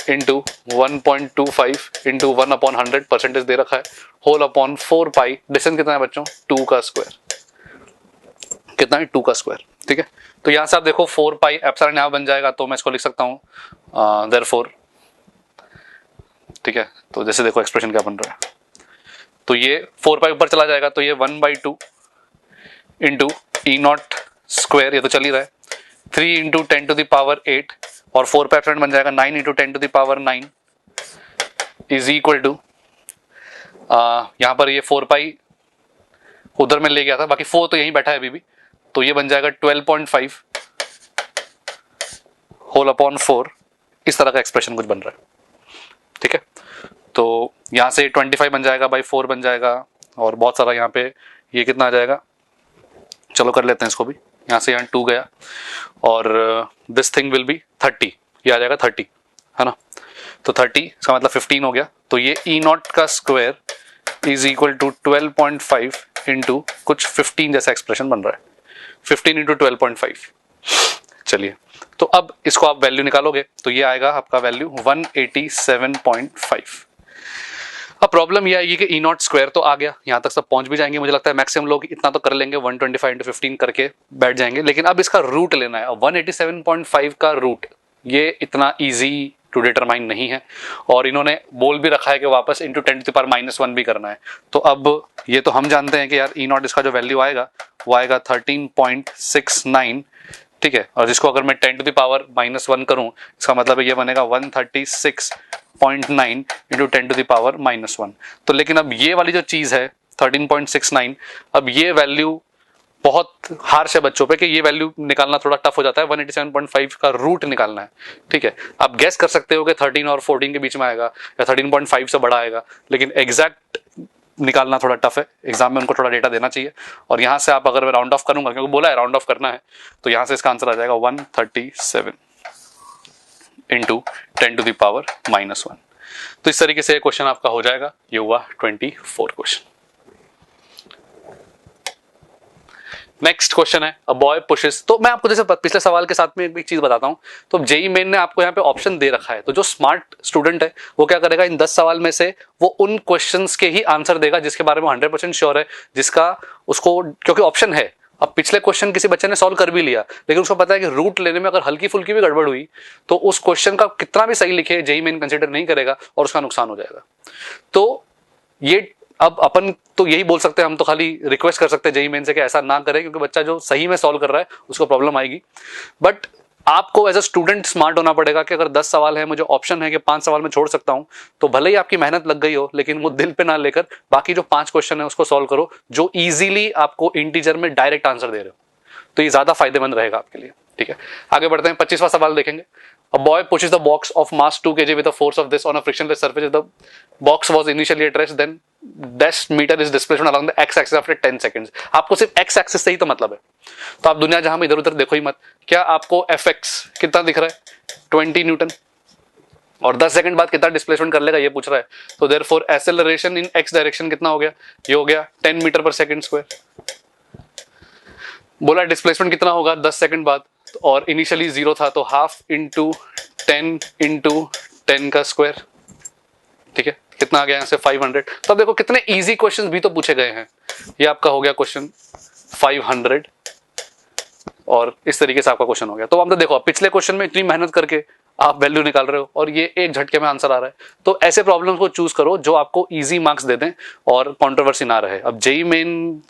इंटू 1.25 इंटू 1/100 परसेंटेज दे रखा है, होल अपॉन 4 पाई, डिस्टेंस कितना है बच्चों 2 का स्क्वायर, कितना है 2 का स्क्वायर। ठीक है, तो यहां से आप देखो 4 पाई एप्सिलॉन यहां बन जाएगा, तो मैं इसको लिख सकता हूं देयरफॉर। ठीक है, तो जैसे देखो एक्सप्रेशन क्या बन रहा है, तो ये 4 पाई ऊपर चला जाएगा, तो ये 1/2 इंटू ई नॉट स्क्वायर, ये तो चल ही रहा है, 3 इंटू 10 टू द पावर 8, और 4 पाई एप्सिलॉन बन जाएगा 9 into 10 to the power 9 is equal to, यहां पर ये 4 पाई उधर में ले गया था, बाकी 4 तो यहीं बैठा है अभी भी, तो ये बन जाएगा 12.5 होल अपॉन 4, इस तरह का एक्सप्रेशन कुछ बन रहा है। ठीक है, तो यहां से 25 बन जाएगा, बाई 4 बन जाएगा, और बहुत सारा यहाँ पे ये कितना आ जाएगा, चलो कर लेते हैं इसको भी, यहां से यहाँ 2 गया, और दिस थिंग विल बी 30, ये आ जाएगा 30, है ना, तो 30 इसका मतलब 15 हो गया, तो ये ई नॉट का square is equal to 12.5 into कुछ 15 जैसा एक्सप्रेशन बन रहा है, 15 इंटू 12.5। चलिए, तो अब इसको आप वैल्यू निकालोगे तो ये आएगा आपका वैल्यू 187.5। अब प्रॉब्लम ये आएगी कि ई नॉट स्क्वायर तो आ गया, यहां तक सब पहुंच भी जाएंगे, मुझे लगता है मैक्सिमम लोग इतना तो कर लेंगे, 125 इंटू 15 करके बैठ जाएंगे, लेकिन अब इसका रूट लेना है, 187.5 का रूट ये इतना ईजी टू डिटरमाइन नहीं है, और इन्होंने बोल भी रखा है कि वापस इंटू 10 टू द पावर -1 भी करना है, तो अब ये तो हम जानते हैं कि यार ई नॉट इसका जो वैल्यू आएगा वो आएगा 13.69। ठीक है, और जिसको अगर मैं 10 टू द पावर -1 करूं, इसका मतलब ये बनेगा 136.9 इंटू 10 टू द पावर -1। तो लेकिन अब ये वाली जो चीज है 13.69, अब ये वैल्यू बहुत हार्श है बच्चों पे कि ये वैल्यू निकालना थोड़ा टफ हो जाता है, 187.5 का रूट निकालना है। ठीक है, आप गेस कर सकते हो कि 13 और 14 के बीच में आएगा या 13.5 से बड़ा आएगा, लेकिन एग्जैक्ट निकालना थोड़ा टफ है, एग्जाम में उनको थोड़ा डेटा देना चाहिए। और यहां से आप अगर मैं राउंड ऑफ करूंगा, क्योंकि बोला है राउंड ऑफ करना है, तो यहां से इसका आंसर आ जाएगा 137 इंटू 10 टू द पावर -1। तो इस तरीके से क्वेश्चन आपका हो जाएगा, ये हुआ 24 क्वेश्चन। नेक्स्ट क्वेश्चन है अ बॉय पुशेस, तो मैं आपको जैसे पिछले सवाल के साथ में एक चीज बताता हूं, तो जेई मेन ने आपको यहाँ पे ऑप्शन दे रखा है, तो जो स्मार्ट स्टूडेंट है वो क्या करेगा, इन 10 सवाल में से वो उन क्वेश्चंस के ही आंसर देगा जिसके बारे में 100% श्योर है, जिसका उसको, क्योंकि ऑप्शन है। अब पिछले क्वेश्चन किसी बच्चे ने सॉल्व कर भी लिया, लेकिन उसको पता है कि रूट लेने में अगर हल्की फुल्की भी गड़बड़ हुई तो उस क्वेश्चन का कितना भी सही लिखे जेई मेन कंसिडर नहीं करेगा और उसका नुकसान हो जाएगा। तो ये अब अपन तो यही बोल सकते हैं, हम तो खाली रिक्वेस्ट कर सकते हैं जेई मेन से कि ऐसा ना करें, क्योंकि बच्चा जो सही में सॉल्व कर रहा है उसको प्रॉब्लम आएगी। बट आपको एज अ स्टूडेंट स्मार्ट होना पड़ेगा कि अगर 10 सवाल है, मुझे ऑप्शन है कि 5 सवाल में छोड़ सकता हूं, तो भले ही आपकी मेहनत लग गई हो, लेकिन वो दिल पे ना लेकर बाकी जो 5 क्वेश्चन है उसको सॉल्व करो, जो इजीली आपको इंटीजर में डायरेक्ट आंसर दे रहे हो, तो ये ज्यादा फायदेमंद रहेगा आपके लिए। ठीक है, आगे बढ़ते हैं, 25वां सवाल देखेंगे। A boy pushes the box of mass 2 kg with a force of this on a frictionless surface. If the box was initially at rest, then dash meter is displacement along the x-axis after 10 seconds. आपको सिर्फ x-axis से ही तो मतलब है, तो आप दुनिया जहां में इधर उधर देखो ही मत। क्या आपको fx कितना दिख रहा है, 20 न्यूटन, और 10 सेकंड बाद कितना डिस्प्लेसमेंट कर लेगा ये पूछ रहा है, तो therefore acceleration in x direction कितना हो गया, ये हो गया 10 मीटर पर सेकंड स्क्वायर। बोला डिस्प्लेसमेंट कितना होगा 10 सेकंड बाद, और इनिशियली 0 था, तो हाफ इंटू 10 इंटू 10 का स्क्वायर। ठीक है, कितना आ गया यहाँ से 500। तो अब देखो कितने इजी क्वेश्चंस भी तो पूछे गए हैं। ये आपका हो गया क्वेश्चन 500, और इस तरीके से आपका क्वेश्चन हो गया। तो अब तो देखो पिछले क्वेश्चन में इतनी मेहनत करके आप वैल्यू निकाल रहे हो, और ये एक झटके में आंसर आ रहा है। तो ऐसे प्रॉब्लम्स को चूज करो जो आपको इजी मार्क्स दे दें और कंट्रोवर्सी ना रहे। अब जेई मेन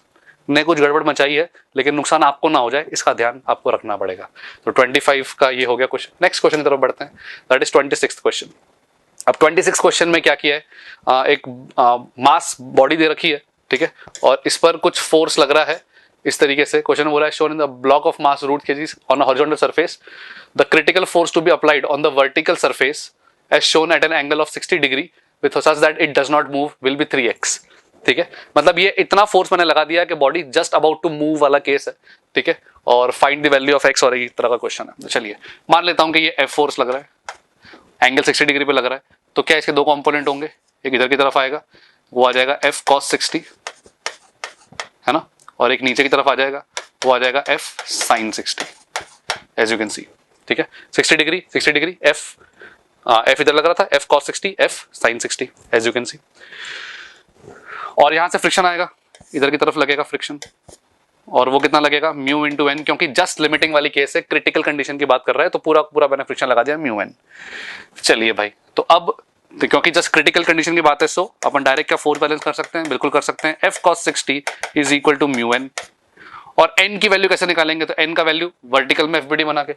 ने कुछ गड़बड़ मचाई है, लेकिन नुकसान आपको ना हो जाए, इसका ध्यान आपको रखना पड़ेगा। तो 25 का ये हो गया क्वेश्चन। नेक्स्ट क्वेश्चन की तरफ बढ़ते हैं, दैट इज 26th क्वेश्चन। अब 26 क्वेश्चन में क्या किया है, एक मास बॉडी दे रखी है, ठीक है, और इस पर कुछ फोर्स लग रहा है। इस तरीके से क्वेश्चन बोला है, shown in the block of mass root kg on a horizontal surface, the critical force to be applied on the vertical surface as shown at an angle of 60 degree with such that it does not move will be 3x। ठीक है, मतलब ये इतना force मैंने लगा दिया कि body just about to move वाला केस है, ठीक है, और find the value of X और एक तरह का क्वेश्चन है। तो चलिए मान लेता हूं कि ये एफ फोर्स लग रहा है, एंगल 60 डिग्री पे लग रहा है, तो क्या इसके दो कंपोनेंट होंगे, एक इधर की तरफ आएगा वो आ जाएगा एफ कॉस 60, है ना, और एक नीचे की तरफ आ जाएगा वो आ जाएगा F sine 60, as you can see, ठीक है, 60 डिग्री एफ इधर लग रहा था, F cos 60, F sine 60, as you can see, और यहां से फ्रिक्शन आएगा, इधर की तरफ लगेगा फ्रिक्शन, और वो कितना लगेगा म्यू इंटू एन, क्योंकि जस्ट लिमिटिंग वाली केस है, क्रिटिकल कंडीशन की बात कर रहा है, तो पूरा पूरा मैंने फ्रिक्शन लगा दिया म्यू एन। चलिए भाई, तो अब तो क्योंकि जस्ट क्रिटिकल कंडीशन की बात है, सो अपन डायरेक्ट क्या फोर्स बैलेंस कर सकते हैं, बिल्कुल कर सकते हैं, F cos 60 is equal to mu N, और एन की वैल्यू कैसे निकालेंगे, तो एन का वैल्यू वर्टिकल में एफबीडी बना के,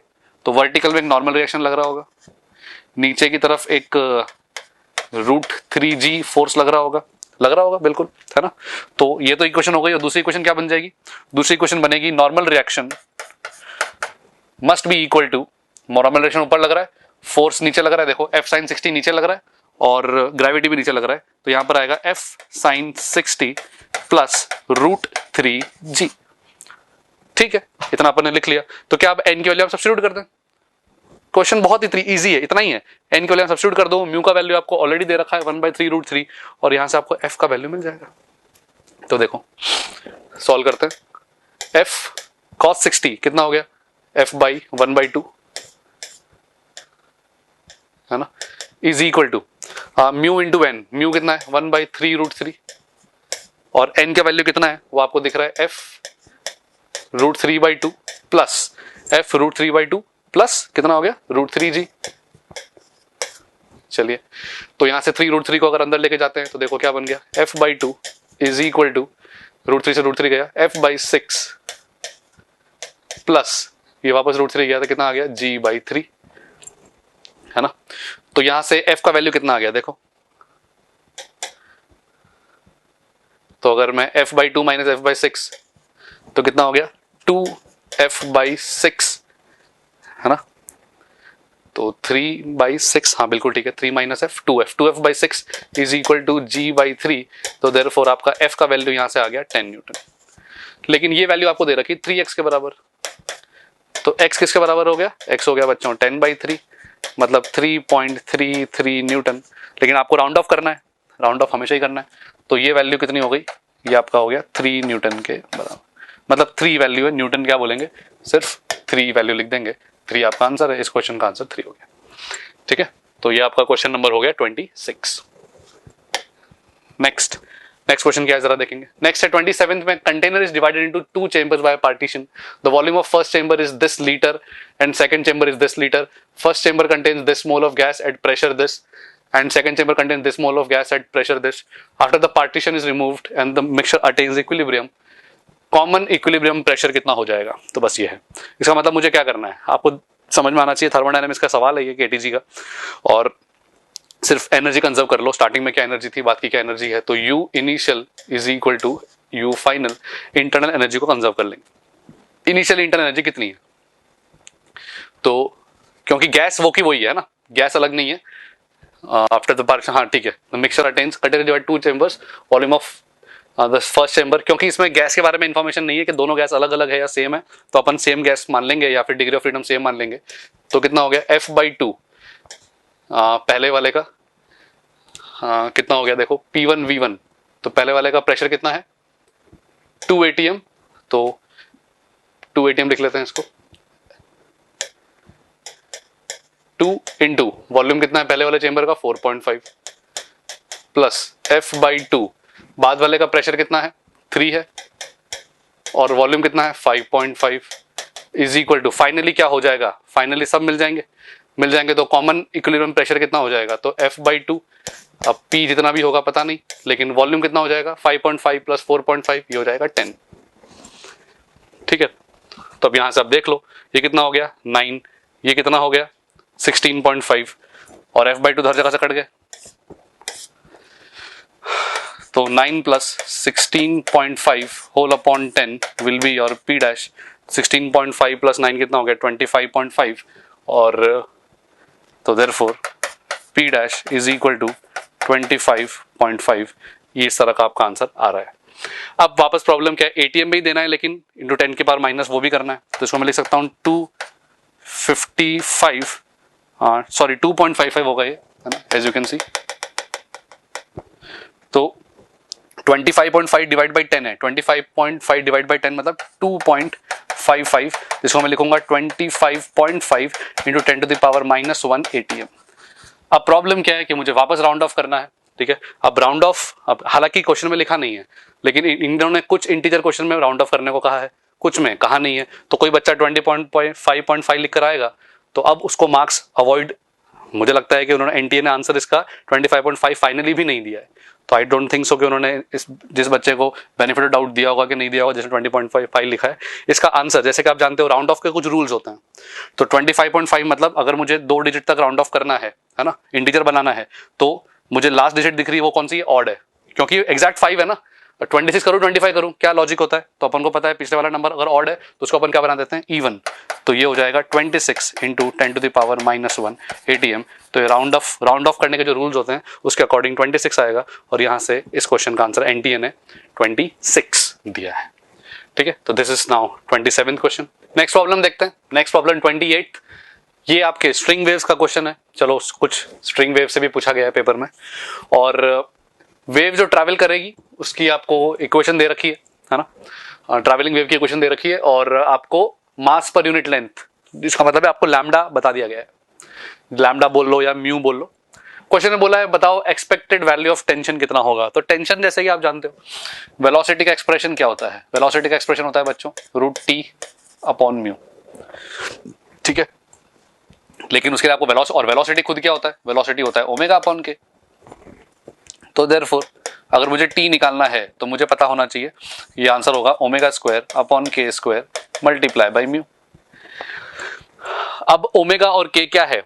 तो वर्टिकल में एक नॉर्मल रिएक्शन लग रहा होगा, नीचे की तरफ एक √3g फोर्स लग रहा होगा बिल्कुल, है ना। तो ये तो इक्वेशन हो गई, और दूसरी इक्वेशन क्या बन जाएगी, दूसरी इक्वेशन बनेगी normal reaction must be equal to, normal reaction ऊपर लग रहा है, फोर्स नीचे लग रहा है, देखो एफ साइन 60 नीचे लग रहा है और ग्रेविटी भी नीचे लग रहा है, तो यहां पर आएगा एफ साइन 60 प्लस √3g, ठीक है, इतना अपन ने लिख लिया। तो क्या अब एन की वैल्यू आप सब्स्टिट्यूट कर दें, क्वेश्चन बहुत ही इजी है, इतना ही है, एन की वैल्यू सब्स्टिट्यूट कर दो, म्यू का वैल्यू आपको ऑलरेडी दे रखा है 1/3√3, और यहां से आपको एफ का वैल्यू मिल जाएगा। तो देखो सॉल्व करते हैं, एफ कॉस 60 कितना हो गया, एफ बाई 1/2, है ना, is equal to mu into N, mu कितना है 1/3√3, और एन का वैल्यू कितना है वो आपको दिख रहा है एफ √3/2 प्लस एफ √3/2 प्लस कितना हो गया √3g। चलिए, तो यहां से 3√3 को अगर अंदर लेके जाते हैं तो देखो क्या बन गया, f/2 इज इक्वल टू √3 से √3 गया f/6 प्लस ये वापस √3 गया था, कितना आ गया g/3, है ना। तो यहां से f का वैल्यू कितना आ गया देखो, तो अगर मैं f/2 माइनस f/6 तो कितना हो गया 2f/6, है ना, तो 3/6, हाँ बिल्कुल ठीक है, 3 minus F 2f/6 is equal to g/3, तो देयरफॉर आपका f का वैल्यू यहां से आ गया 10 न्यूटन। लेकिन ये वैल्यू आपको दे रखी 3x के बराबर, तो x किसके बराबर हो गया, x हो गया बच्चों 10/3, मतलब 3.33 न्यूटन। लेकिन आपको राउंड ऑफ करना है, राउंड ऑफ हमेशा ही करना है, तो ये वैल्यू कितनी हो गई, ये आपका हो गया 3 न्यूटन के बराबर, मतलब 3 वैल्यू है, न्यूटन क्या बोलेंगे, सिर्फ 3 वैल्यू लिख देंगे, 3 आपका आंसर है, इस क्वेश्चन का आंसर 3 हो गया, ठीक है। तो ये आपका क्वेश्चन नंबर हो गया 26। नेक्स्ट क्वेश्चन क्या है जरा देखेंगे। नेक्स्ट है 27 में, container is divided into 2 chambers by partition, the volume of first chamber is this litre and second chamber is this litre, first chamber contains this mole of gas at pressure this and second chamber contains this mole of gas at pressure this. After the partition is removed and the mixture attains equilibrium, common equilibrium pressure कितना हो जाएगा। तो बस ये है, इसका मतलब मुझे क्या करना है, आपको समझ में आना चाहिए, थर्मोडायनामिक्स का सवाल है ये केटीजी का, और सिर्फ एनर्जी कंजर्व कर लो, स्टार्टिंग में क्या एनर्जी थी, बात की क्या एनर्जी है, तो U initial is equal to U final, internal energy को कंजर्व कर लेंगे। इनिशियल इंटरनल एनर्जी कितनी है, तो क्योंकि गैस वो की वही है ना, गैस अलग नहीं है, आफ्टर द पार्टीशन, हाँ ठीक है, mixture attains container divide 2 chambers volume of the first chamber, क्योंकि इसमें गैस के बारे में इंफॉर्मेशन नहीं है कि दोनों गैस अलग अलग है या सेम है, तो अपन सेम गैस मान लेंगे या फिर डिग्री ऑफ फ्रीडम सेम मान लेंगे। तो कितना हो गया f/2, पहले वाले का कितना हो गया देखो P1V1, तो पहले वाले का प्रेशर कितना है 2 atm, तो 2 atm लिख लेते हैं इसको, 2 इंटू वॉल्यूम कितना है पहले वाले चेंबर का 4.5 प्लस f/2, बाद वाले का प्रेशर कितना है 3 है और वॉल्यूम कितना है 5.5 इज इक्वल टू, फाइनली क्या हो जाएगा, फाइनली सब मिल जाएंगे तो कॉमन इक्विलिब्रियम प्रेशर कितना हो जाएगा, तो f/2, अब p जितना भी होगा पता नहीं, लेकिन वॉल्यूम कितना हो जाएगा 5.5 प्लस 4.5 ये हो जाएगा 10, ठीक है। तो अब यहां से आप देख लो ये कितना हो गया 9, ये कितना हो गया 16.5, और f/2 हर जगह से कट गए, तो 9 plus 16.5 whole upon 10 will be your p dash, 16.5 plus 9 कितना हो गया 25.5, और तो therefore p dash is equal to 25.5 ये इस तरह का आपका आंसर आ रहा है। अब वापस प्रॉब्लम क्या है, एटीएम में ही देना है लेकिन इंटू 10 की पावर माइनस वो भी करना है, तो इसको मैं लिख सकता हूँ 255, सॉरी 2.55 होगा ये, है ना, एज यू कैन सी। तो 25.5 डिवाइड बाई 10 है, 25.5 डिवाइड बाई 10 मतलब 2.55, जिसको मैं लिखूंगा 25.5 into 10 to the power minus 1 atm. अब प्रॉब्लम क्या है कि मुझे वापस राउंड ऑफ करना है, ठीक है। अब राउंड ऑफ, अब हालांकि क्वेश्चन में लिखा नहीं है लेकिन इन्होंने कुछ इंटीजर क्वेश्चन में राउंड ऑफ करने को कहा है, कुछ में कहा नहीं है, तो कोई बच्चा 20.5 लिख कर आएगा तो अब उसको मार्क्स अवॉइड, मुझे लगता है कि उन्होंने एनटीए ने आंसर इसका 25.5 फाइनली भी नहीं दिया है, तो आई डोंट थिंक सो कि उन्होंने जिस बच्चे को बेनिफिट ऑफ डाउट दिया होगा कि नहीं दिया होगा, जैसे 20.5 लिखा है इसका आंसर, जैसे कि आप जानते हो राउंड ऑफ के कुछ रूल्स होते हैं, तो 25.5 मतलब अगर मुझे 2 डिजिट तक राउंड ऑफ करना है ना, इंटीजर बनाना है, तो मुझे लास्ट डिजिट दिख रही है वो कौन सी है, ऑड है, क्योंकि एग्जैक्ट 5 है ना, 26 करूं 25 करूं, क्या लॉजिक होता है, तो अपन को पता है पिछले वाला नंबर अगर ऑड है तो उसको अपन क्या बना देते हैं, इवन, तो ये हो जाएगा 26 into 10 to the power minus 1 atm. तो ये राउंड ऑफ करने के जो रूल्स होते हैं उसके अकॉर्डिंग 26 आएगा, और यहां से इस क्वेश्चन का आंसर एनटीए ने 26 दिया है, ठीक है। तो this is now 27th question. Next problem देखते हैं, नेक्स्ट प्रॉब्लम 28, ये आपके स्ट्रिंग वेव्स का क्वेश्चन है। चलो कुछ स्ट्रिंग वेव से भी पूछा गया है पेपर में, और वेव जो ट्रैवल करेगी उसकी आपको इक्वेशन दे रखी है ना, ट्रैवलिंग वेव की इक्वेशन दे रखी है, और आपको मास पर यूनिट लेंथ, जिसका मतलब है आपको लैम्डा बता दिया गया है, लैम्डा बोल लो या म्यू बोल लो। क्वेश्चन में बोला है बताओ एक्सपेक्टेड वैल्यू ऑफ टेंशन कितना होगा, तो टेंशन जैसे कि आप जानते हो वेलोसिटी का एक्सप्रेशन क्या होता है, वेलोसिटी का एक्सप्रेशन होता है बच्चों √T अपॉन म्यू, ठीक है। लेकिन उसके लिए आपको वेलोसिटी खुद क्या होता है, वेलोसिटी होता है ओमेगा अपॉन के, तो देयरफॉर अगर मुझे टी निकालना है तो मुझे पता होना चाहिए ये आंसर होगा ओमेगा स्क्वायर अपॉन के स्क्वायर मल्टीप्लाई बाय म्यू। अब ओमेगा और के क्या है,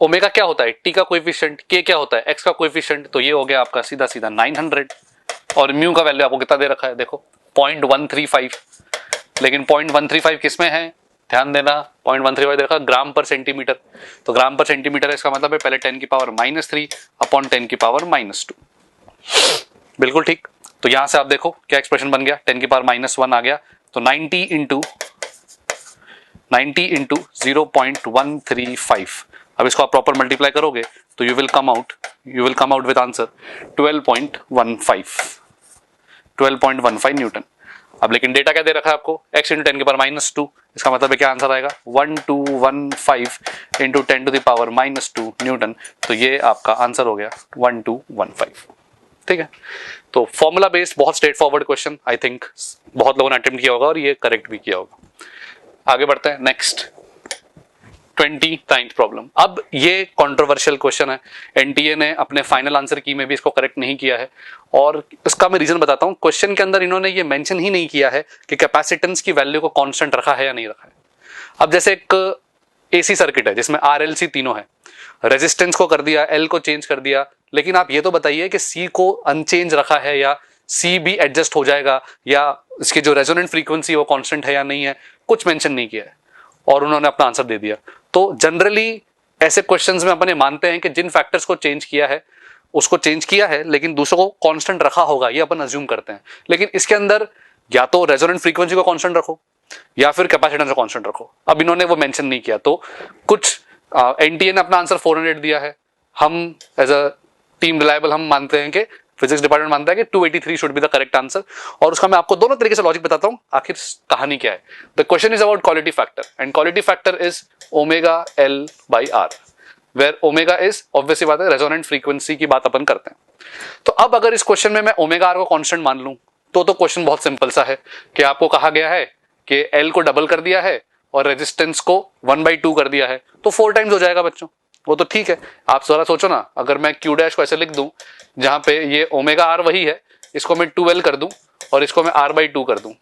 ओमेगा क्या होता है, टी का कोएफिशिएंट, के क्या होता है, एक्स का कोएफिशिएंट, तो ये हो गया आपका सीधा सीधा 900, और म्यू का वैल्यू आपको कितना दे रखा है, देखो 0.135, लेकिन 0.135 किसमें है, ध्यान देना 0.135 दे रखा ग्राम पर सेंटीमीटर, तो ग्राम पर सेंटीमीटर है, इसका मतलब है पहले 10 की पावर -3 अपॉन 10 की पावर -2, बिल्कुल ठीक। तो यहां से आप देखो क्या एक्सप्रेशन बन गया, 10 की पावर -1 आ गया, तो 90 इंटू 0.135, अब इसको आप प्रॉपर मल्टीप्लाई करोगे तो you will come out with answer 12.15 Newton. अब लेकिन डेटा क्या दे रखा है आपको, x इंटू 10 की पावर -2, इसका मतलब है क्या आंसर आएगा 1215 into 10 to the power -2 newton, तो ये आपका आंसर हो गया 1215, ठीक है। तो फॉर्मूला बेस्ड बहुत straight forward question, I think बहुत लोगों ने अटेम्प्ट किया होगा और ये करेक्ट भी किया होगा। आगे बढ़ते हैं, नेक्स्ट 29th प्रॉब्लम। अब ये कंट्रोवर्शियल क्वेश्चन है, एनटीए ने अपने फाइनल आंसर की में भी इसको करेक्ट नहीं किया है, और इसका मैं रीजन बताता हूं। क्वेश्चन के अंदर इन्होंने ये मेंशन ही नहीं किया है कि कैपेसिटेंस की वैल्यू को कांस्टेंट रखा है या नहीं रखा है। अब जैसे एक एसी सर्किट है जिसमें आरएलसी तीनों है, रेजिस्टेंस को कर दिया, एल को चेंज कर दिया, लेकिन आप ये तो बताइए कि सी को अनचेंज रखा है या सी भी एडजस्ट हो जाएगा, या इसकी जो रेजोनेंट फ्रीक्वेंसी वो कांस्टेंट है या नहीं है, कुछ मेंशन नहीं किया है, और उन्होंने अपना आंसर दे दिया। तो जनरली ऐसे क्वेश्चंस में अपन मानते हैं कि जिन फैक्टर्स को चेंज किया है उसको चेंज किया है, लेकिन दूसरों को कांस्टेंट रखा होगा, ये अपन अज्यूम करते हैं। लेकिन इसके अंदर या तो रेजोनेंट फ्रीक्वेंसी को कांस्टेंट रखो या फिर कैपेसिटेंस को कांस्टेंट रखो, अब इन्होंने वो मेंशन नहीं किया। तो कुछ एनटीए ने अपना आंसर 400 दिया है, हम एज अ टीम रिलायबल हम मानते हैं कि फिजिक्स डिपार्टमेंट मानता है कि 283 should be the correct answer, और उसका मैं आपको दोनों तरीके से लॉजिक बताता हूं आखिर कहानी क्या है। The question is about quality factor, and quality factor is omega L by R, where omega is obviously बात है रेजोनेंट फ्रीक्वेंसी की बात अपन करते हैं। तो अब अगर इस क्वेश्चन में मैं ओमेगा आर को कांस्टेंट मान लूं तो क्वेश्चन बहुत सिंपल सा है कि आपको कहा गया है कि एल को डबल कर दिया है और रेजिस्टेंस को 1/2 कर दिया है, तो 4 टाइम्स हो जाएगा बच्चों, वो तो ठीक है। आप जरा सोचो ना, अगर मैं क्यू डैश को ऐसे लिख दूं जहां पे ये ओमेगा आर वही है, इसको मैं 2L कर दूं और इसको मैं R/2 कर दूं,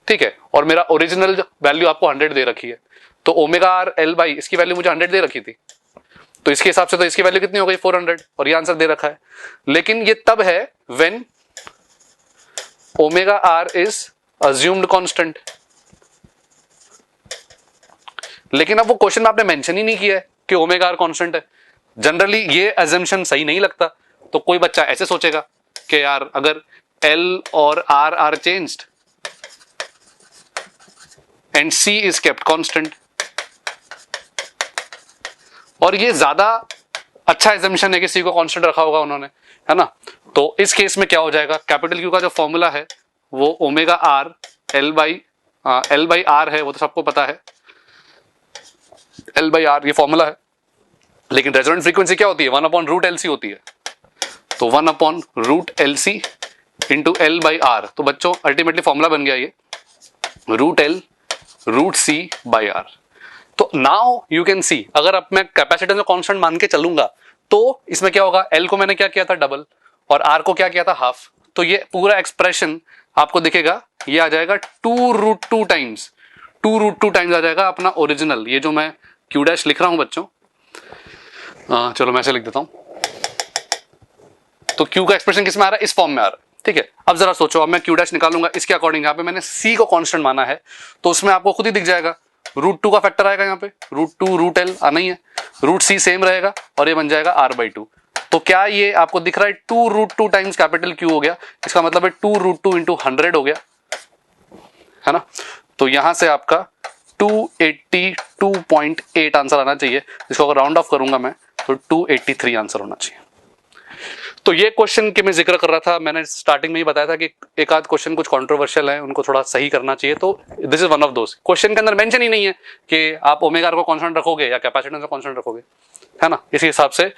ठीक है, और मेरा ओरिजिनल वैल्यू आपको 100 दे रखी है, तो ओमेगा आर एल बाई इसकी वैल्यू मुझे 100 दे रखी थी, तो इसके हिसाब से तो इसकी वैल्यू कितनी हो गई 400, और ये आंसर दे रखा है। लेकिन ये तब है when omega R is assumed constant, लेकिन अब वो क्वेश्चन में आपने मेंशन ही नहीं किया है कि ओमेगा आर कांस्टेंट है। जनरली ये अजम्पशन सही नहीं लगता, तो कोई बच्चा ऐसे सोचेगा कि यार अगर L और R are changed and C is kept constant, और ये ज्यादा अच्छा एजम्पशन है कि C को कांस्टेंट रखा होगा उन्होंने, है ना। तो इस केस में क्या हो जाएगा, कैपिटल Q का जो फॉर्मूला है वो omega R L by R है, वो तो सबको पता है, L बाई आर ये फॉर्मूला है। लेकिन रेजोनेंट फ्रीक्वेंसी क्या होती है, 1/√LC होती है, तो 1/√LC into L by R. तो बच्चों अल्टीमेटली फॉर्मूला बन गया ये √L√C बाई आर। तो नाउ यू कैन सी, अगर अब मैं कैपेसिटेंस में कांस्टेंट मान के चलूंगा तो इसमें क्या होगा, L को मैंने क्या किया था डबल और R को क्या किया था हाफ, तो ये पूरा एक्सप्रेशन आपको दिखेगा, ये आ जाएगा 2√2 टाइम्स, 2√2 टाइम्स आ जाएगा अपना ओरिजिनल, ये जो मैं Q डैश लिख रहा हूं बच्चों, चलो मैं ऐसे लिख देता हूं। तो Q का एक्सप्रेशन किस में आ रहा है, इस फॉर्म में आ रहा है, ठीक है। अब जरा सोचो, अब मैं Q डैश निकालूंगा इसके अकॉर्डिंग, यहाँ पे मैंने C को कांस्टेंट माना है, तो उसमें आपको खुद ही दिख जाएगा √2 का फैक्टर आएगा यहाँ पे, √2 √L आना ही है, √C सेम रहेगा और ये बन जाएगा R/2। तो क्या ये आपको दिख रहा है 2√2 टाइम्स कैपिटल Q हो गया, इसका मतलब है 2√2 इंटू 100 हो गया, है ना। तो यहां से आपका 282.8 आंसर आना चाहिए, इसको अगर राउंड ऑफ करूंगा मैं तो 283 आंसर होना चाहिए। तो ये क्वेश्चन के मैं जिक्र कर रहा था, मैंने स्टार्टिंग में ही बताया था कि एक आध क्वेश्चन कुछ कंट्रोवर्शियल है, उनको थोड़ा सही करना चाहिए, तो this is one of those. Question के अंदर मेंशन ही नहीं है कि आप ओमेगा को कांस्टेंट रखोगे या कैपेसिटेंस को कांस्टेंट रखोगे, है ना। इसी हिसाब से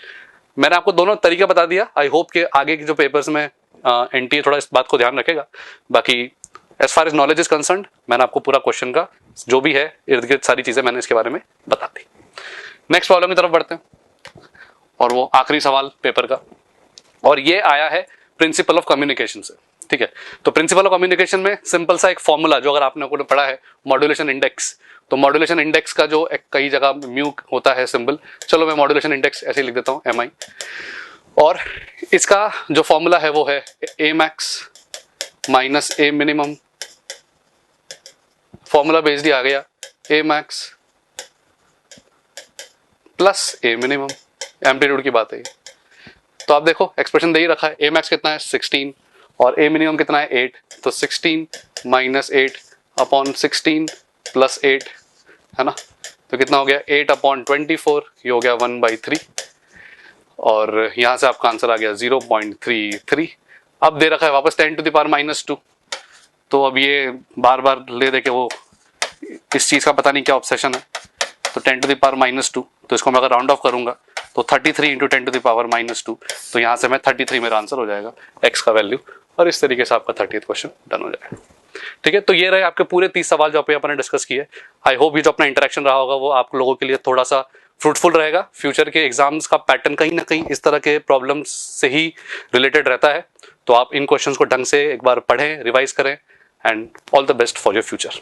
मैंने आपको दोनों तरीके बता दिया। आई होप कि आगे के जो पेपर्स में एनटीए थोड़ा इस बात को ध्यान रखेगा। बाकी as far as knowledge is concerned, मैंने आपको पूरा क्वेश्चन का जो भी है इर्द गिर्द सारी चीजें मैंने इसके बारे में बता दी। नेक्स्ट प्रॉब्लम की तरफ बढ़ते हैं, और वो आखिरी सवाल पेपर का, और ये आया है प्रिंसिपल ऑफ कम्युनिकेशन से, ठीक है। तो प्रिंसिपल ऑफ कम्युनिकेशन में सिंपल सा एक फॉर्मूला, जो अगर आपने को पढ़ा है मॉड्यूलेशन इंडेक्स, तो मॉड्यूलेशन इंडेक्स का जो कई जगह म्यू होता है सिंबल, चलो मैं मॉड्यूलेशन इंडेक्स ऐसे ही लिख देता हूं MI, और इसका जो फॉर्मूला है वो है A max minus A minimum, formula based ही आ गया, A max plus A minimum, amplitude की बात है। तो आप देखो एक्सप्रेशन दे ही रखा है, A max कितना है 16 और A मिनिमम कितना है 8, तो 16 माइनस 8 अपॉन 16 प्लस 8, है ना। तो कितना हो गया 8/24, ये हो गया 1/3, और यहां से आपका आंसर आ गया 0.33। अब दे रखा है वापस 10⁻⁻², तो अब ये बार बार ले दे के वो इस चीज का पता नहीं क्या ऑब्सेशन है, तो 10⁻², तो इसको मैं अगर राउंड ऑफ करूंगा तो 33 इंटू 10⁻², तो यहां से मैं 33 मेरा आंसर हो जाएगा x का वैल्यू, और इस तरीके से आपका 30th क्वेश्चन डन हो जाएगा, ठीक है। तो ये रहे आपके पूरे 30 सवाल जो अपने डिस्कस किए। आई होप ये जो अपना इंटरेक्शन रहा होगा वो आप लोगों के लिए थोड़ा सा फ्रूटफुल रहेगा। फ्यूचर के एग्जाम्स का पैटर्न कहीं ना कहीं इस तरह के प्रॉब्लम्स से ही रिलेटेड रहता है, तो आप इन क्वेश्चंस को ढंग से एक बार पढ़ें, रिवाइज करें, and all the best for your future.